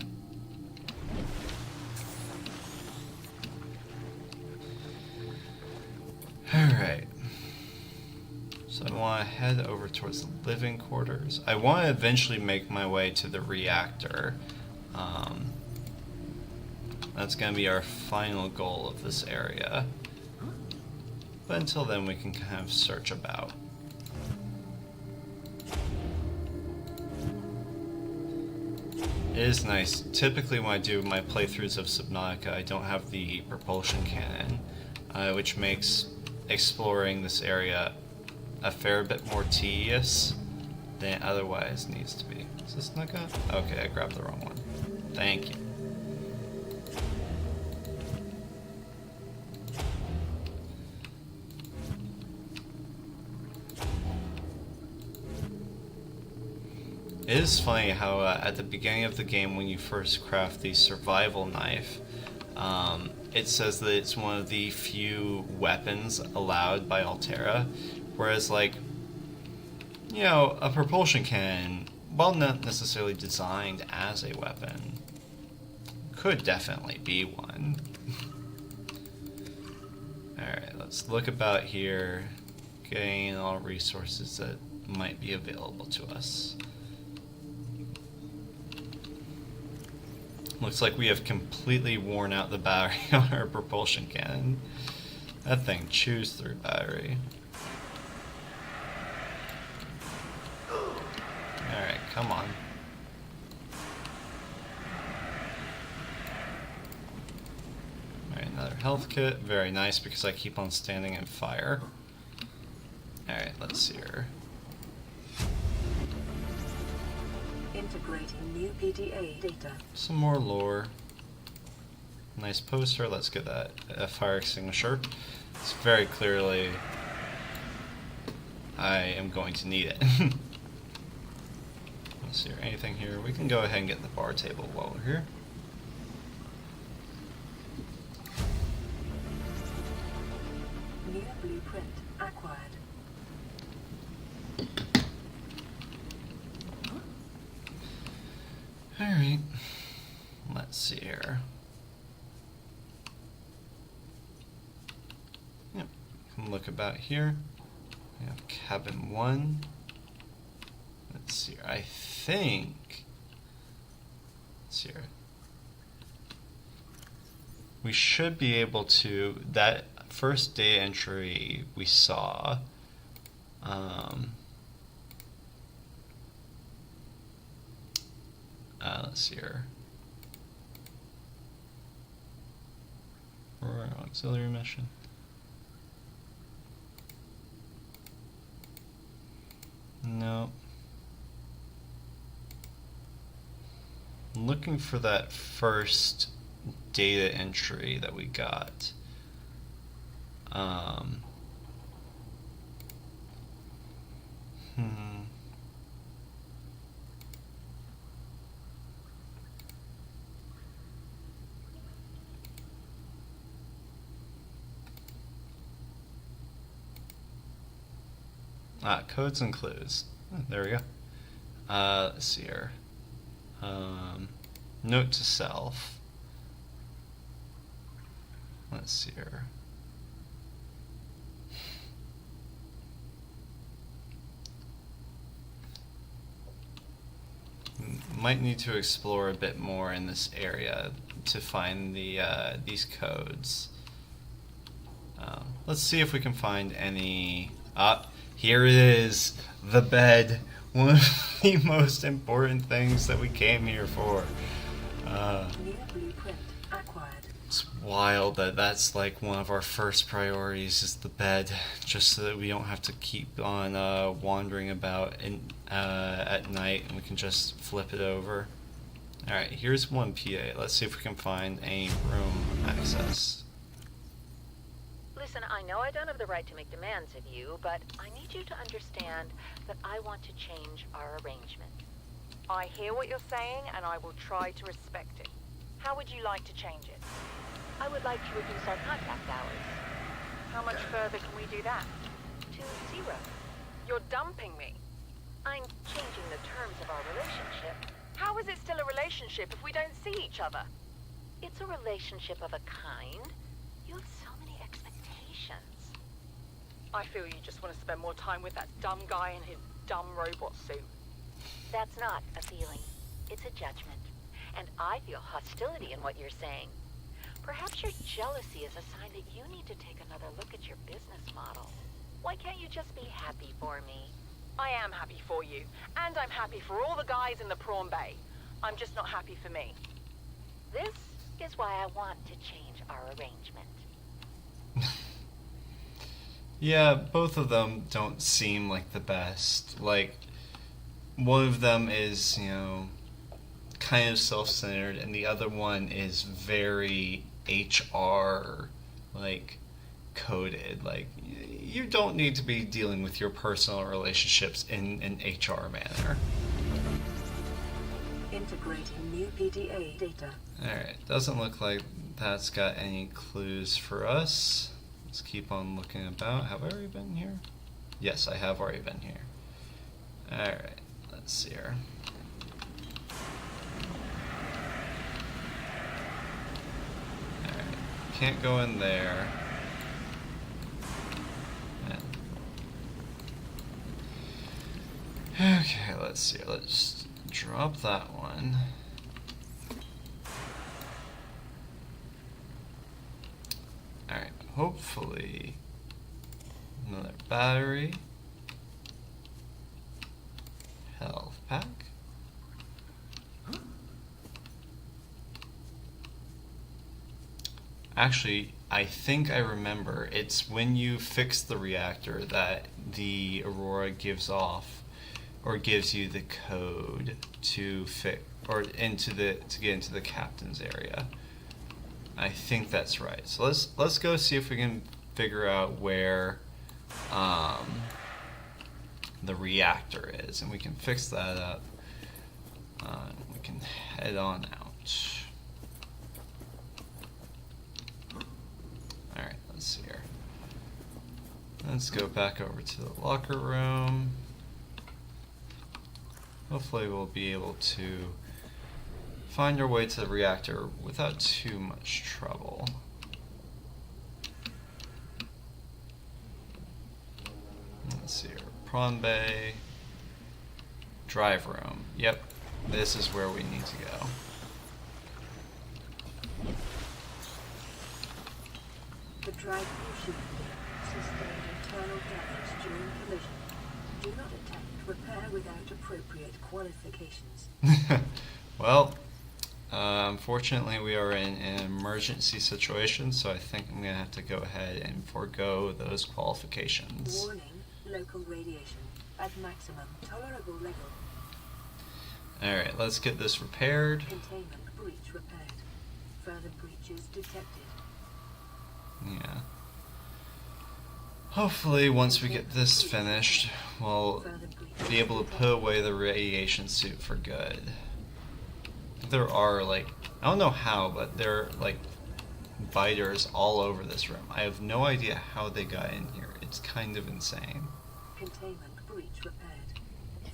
Alright. So I want to head over towards the living quarters. I want to eventually make my way to the reactor. That's going to be our final goal of this area. But until then, we can kind of search about. It is nice. Typically when I do my playthroughs of Subnautica, I don't have the propulsion cannon, which makes exploring this area a fair bit more tedious than it otherwise needs to be. Is this not good? Okay, I grabbed the wrong one. Thank you. It is funny how at the beginning of the game, when you first craft the survival knife, it says that it's one of the few weapons allowed by Altera, whereas, like, a propulsion cannon while not necessarily designed as a weapon, could definitely be one. Alright, let's look about here, gain all resources that might be available to us. Looks like we have completely worn out the battery on our propulsion cannon. That thing chews through battery. Alright, come on. Alright, another health kit. Very nice because I keep on standing in fire. Alright, let's see here. Integrating new PDA data. Some more lore. Nice poster. Let's get that fire extinguisher. It's very clearly I am going to need it. Let's see, anything here? We can go ahead and get the bar table while we're here. New blueprint acquired. Alright. Let's see here. Yep. Can look about here. We have cabin 1. Let's see here. I think. Let's see here. We should be able to. That first data entry we saw. Let's see here. Or auxiliary mission. No. I'm looking for that first data entry that we got. Codes and clues. There we go. Let's see here. Note to self. Let's see here. Might need to explore a bit more in this area to find the these codes. Let's see if we can find any. Here it is, the bed. One of the most important things that we came here for. New blueprint acquired. It's wild that that's like one of our first priorities is the bed, just so that we don't have to keep on wandering about at night and we can just flip it over. Alright, here's one PA. Let's see if we can find any room access. Listen, I know I don't have the right to make demands of you, but I need you to understand that I want to change our arrangement. I hear what you're saying, and I will try to respect it. How would you like to change it? I would like to reduce our contact hours How much further can we do that? to 0. You're dumping me. I'm changing the terms of our relationship. How is it still a relationship if we don't see each other? It's a relationship of a kind. You have so many expectations. I feel you just want to spend more time with that dumb guy in his dumb robot suit. That's not a feeling. It's a judgment. And I feel hostility in what you're saying. Perhaps your jealousy is a sign that you need to take another look at your business model. Why can't you just be happy for me? I am happy for you, and I'm happy for all the guys in the prawn bay. I'm just not happy for me. This is why I want to change our arrangement. Yeah, both of them don't seem like the best. Like, one of them is, you know, kind of self-centered, and the other one is very HR, like, coded. Like, you don't need to be dealing with your personal relationships in an HR manner. Integrating new PDA data. Alright, doesn't look like that's got any clues for us. Let's keep on looking about. Have I already been here? Yes, I have already been here. Alright, let's see here. can't go in there. Okay, let's see. Let's drop that one. Alright, hopefully another battery. Health pack. Actually, I think I remember. It's when you fix the reactor that the Aurora gives off, or gives you the code to fix, or to get into the captain's area. I think that's right. So let's go see if we can figure out where the reactor is, and we can fix that up. We can head on out. Alright, let's see here. Let's go back over to the locker room. Hopefully we'll be able to find our way to the reactor without too much trouble. Let's see here. Prawn Bay. Drive room. Yep, this is where we need to go. The drive ship sustained internal damage during collision. Do not attempt repair without appropriate qualifications. Well, unfortunately we are in an emergency situation, so I think I'm going to have to go ahead and forego those qualifications. Warning, local radiation at maximum tolerable level. Alright, let's get this repaired. Containment breach repaired. Further breaches detected. Yeah. Hopefully once we get this finished, we'll be able to put away the radiation suit for good. There are, like, I don't know how, but there are, like, biters all over this room. I have no idea how they got in here. It's kind of insane. Containment breach repaired.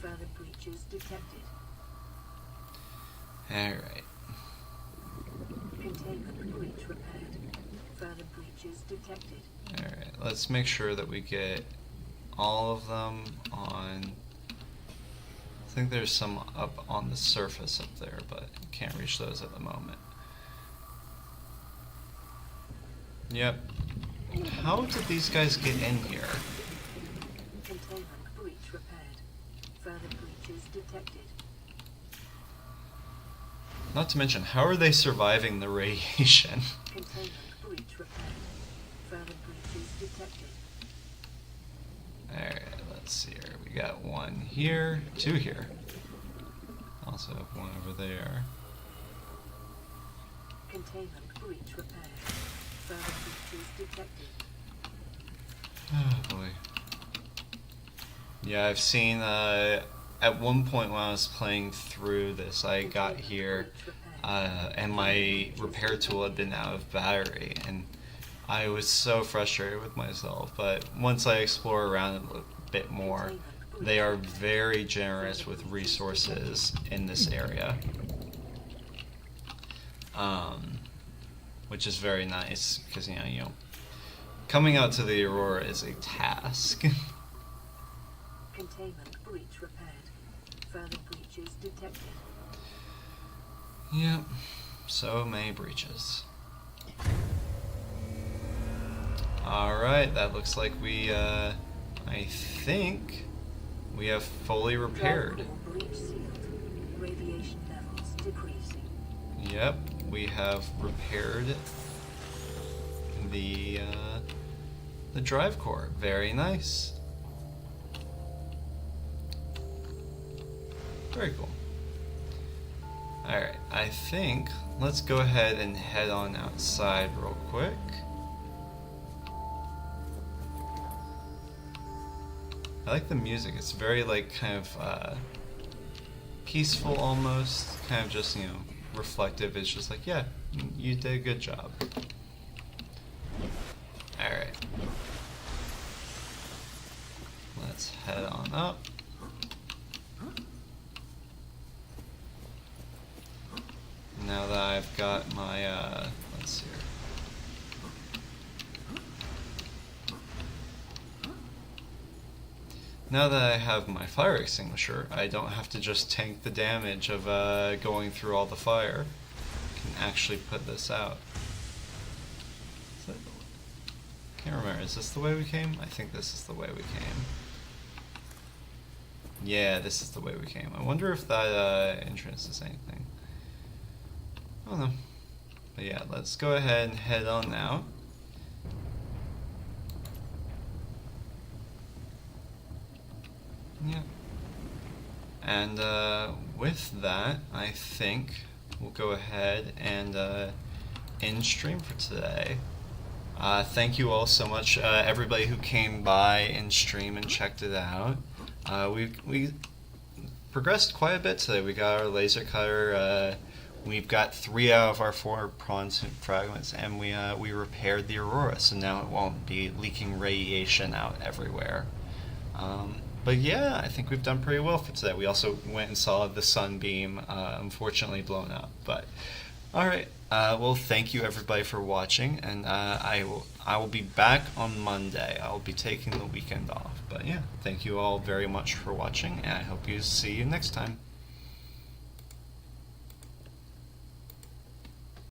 Further breaches detected. Alright. Containment breach repaired. Further breaches detected. Alright, let's make sure that we get all of them on. I think there's some up on the surface up there, but can't reach those at the moment. Yep. How did these guys get in here? Containment breach repaired. Further breaches detected. Not to mention, how are they surviving the radiation? Containment breach repaired. Further breaches detected. Alright, let's see here. We got one here, two here. Also have one over there. Containment breach repaired. Further breaches detected. Oh boy. Yeah, I've seen, at one point when I was playing through this, I got here, and my repair tool had been out of battery, and I was so frustrated with myself, but once I explore around it a bit more, they are very generous with resources in this area. Which is very nice, because, you know, coming out to the Aurora is a task. Containment breach repaired. Further breaches detected. Yep, so many breaches. Alright, that looks like we, I think we have fully repaired. Drive breach sealed. Radiation levels decreasing. Yep, we have repaired the drive core. Very nice. Very cool. Alright, I think let's go ahead and head on outside real quick. I like the music. It's very, like, kind of peaceful almost. Kind of just, you know, reflective. It's just like, yeah, you did a good job. Alright. Let's head on up. Now that I've got my, let's see here. now that I have my fire extinguisher, I don't have to just tank the damage of going through all the fire. I can actually put this out. Can't remember, is this the way we came? I think this is the way we came. Yeah, this is the way we came. I wonder if that entrance is anything. I don't know. But yeah, let's go ahead and head on out. Yeah. And with that, I think we'll go ahead and end stream for today. Thank you all so much, everybody who came by and stream and checked it out. We progressed quite a bit today. We got our laser cutter. We've got 3 out of our 4 prawn suit fragments, and we repaired the Aurora, so now it won't be leaking radiation out everywhere. But yeah, I think we've done pretty well for today. We also went and saw the sunbeam, unfortunately blown up. But all right, well, thank you everybody for watching, and I will be back on Monday. I'll be taking the weekend off. But yeah, thank you all very much for watching, and I hope you see you next time.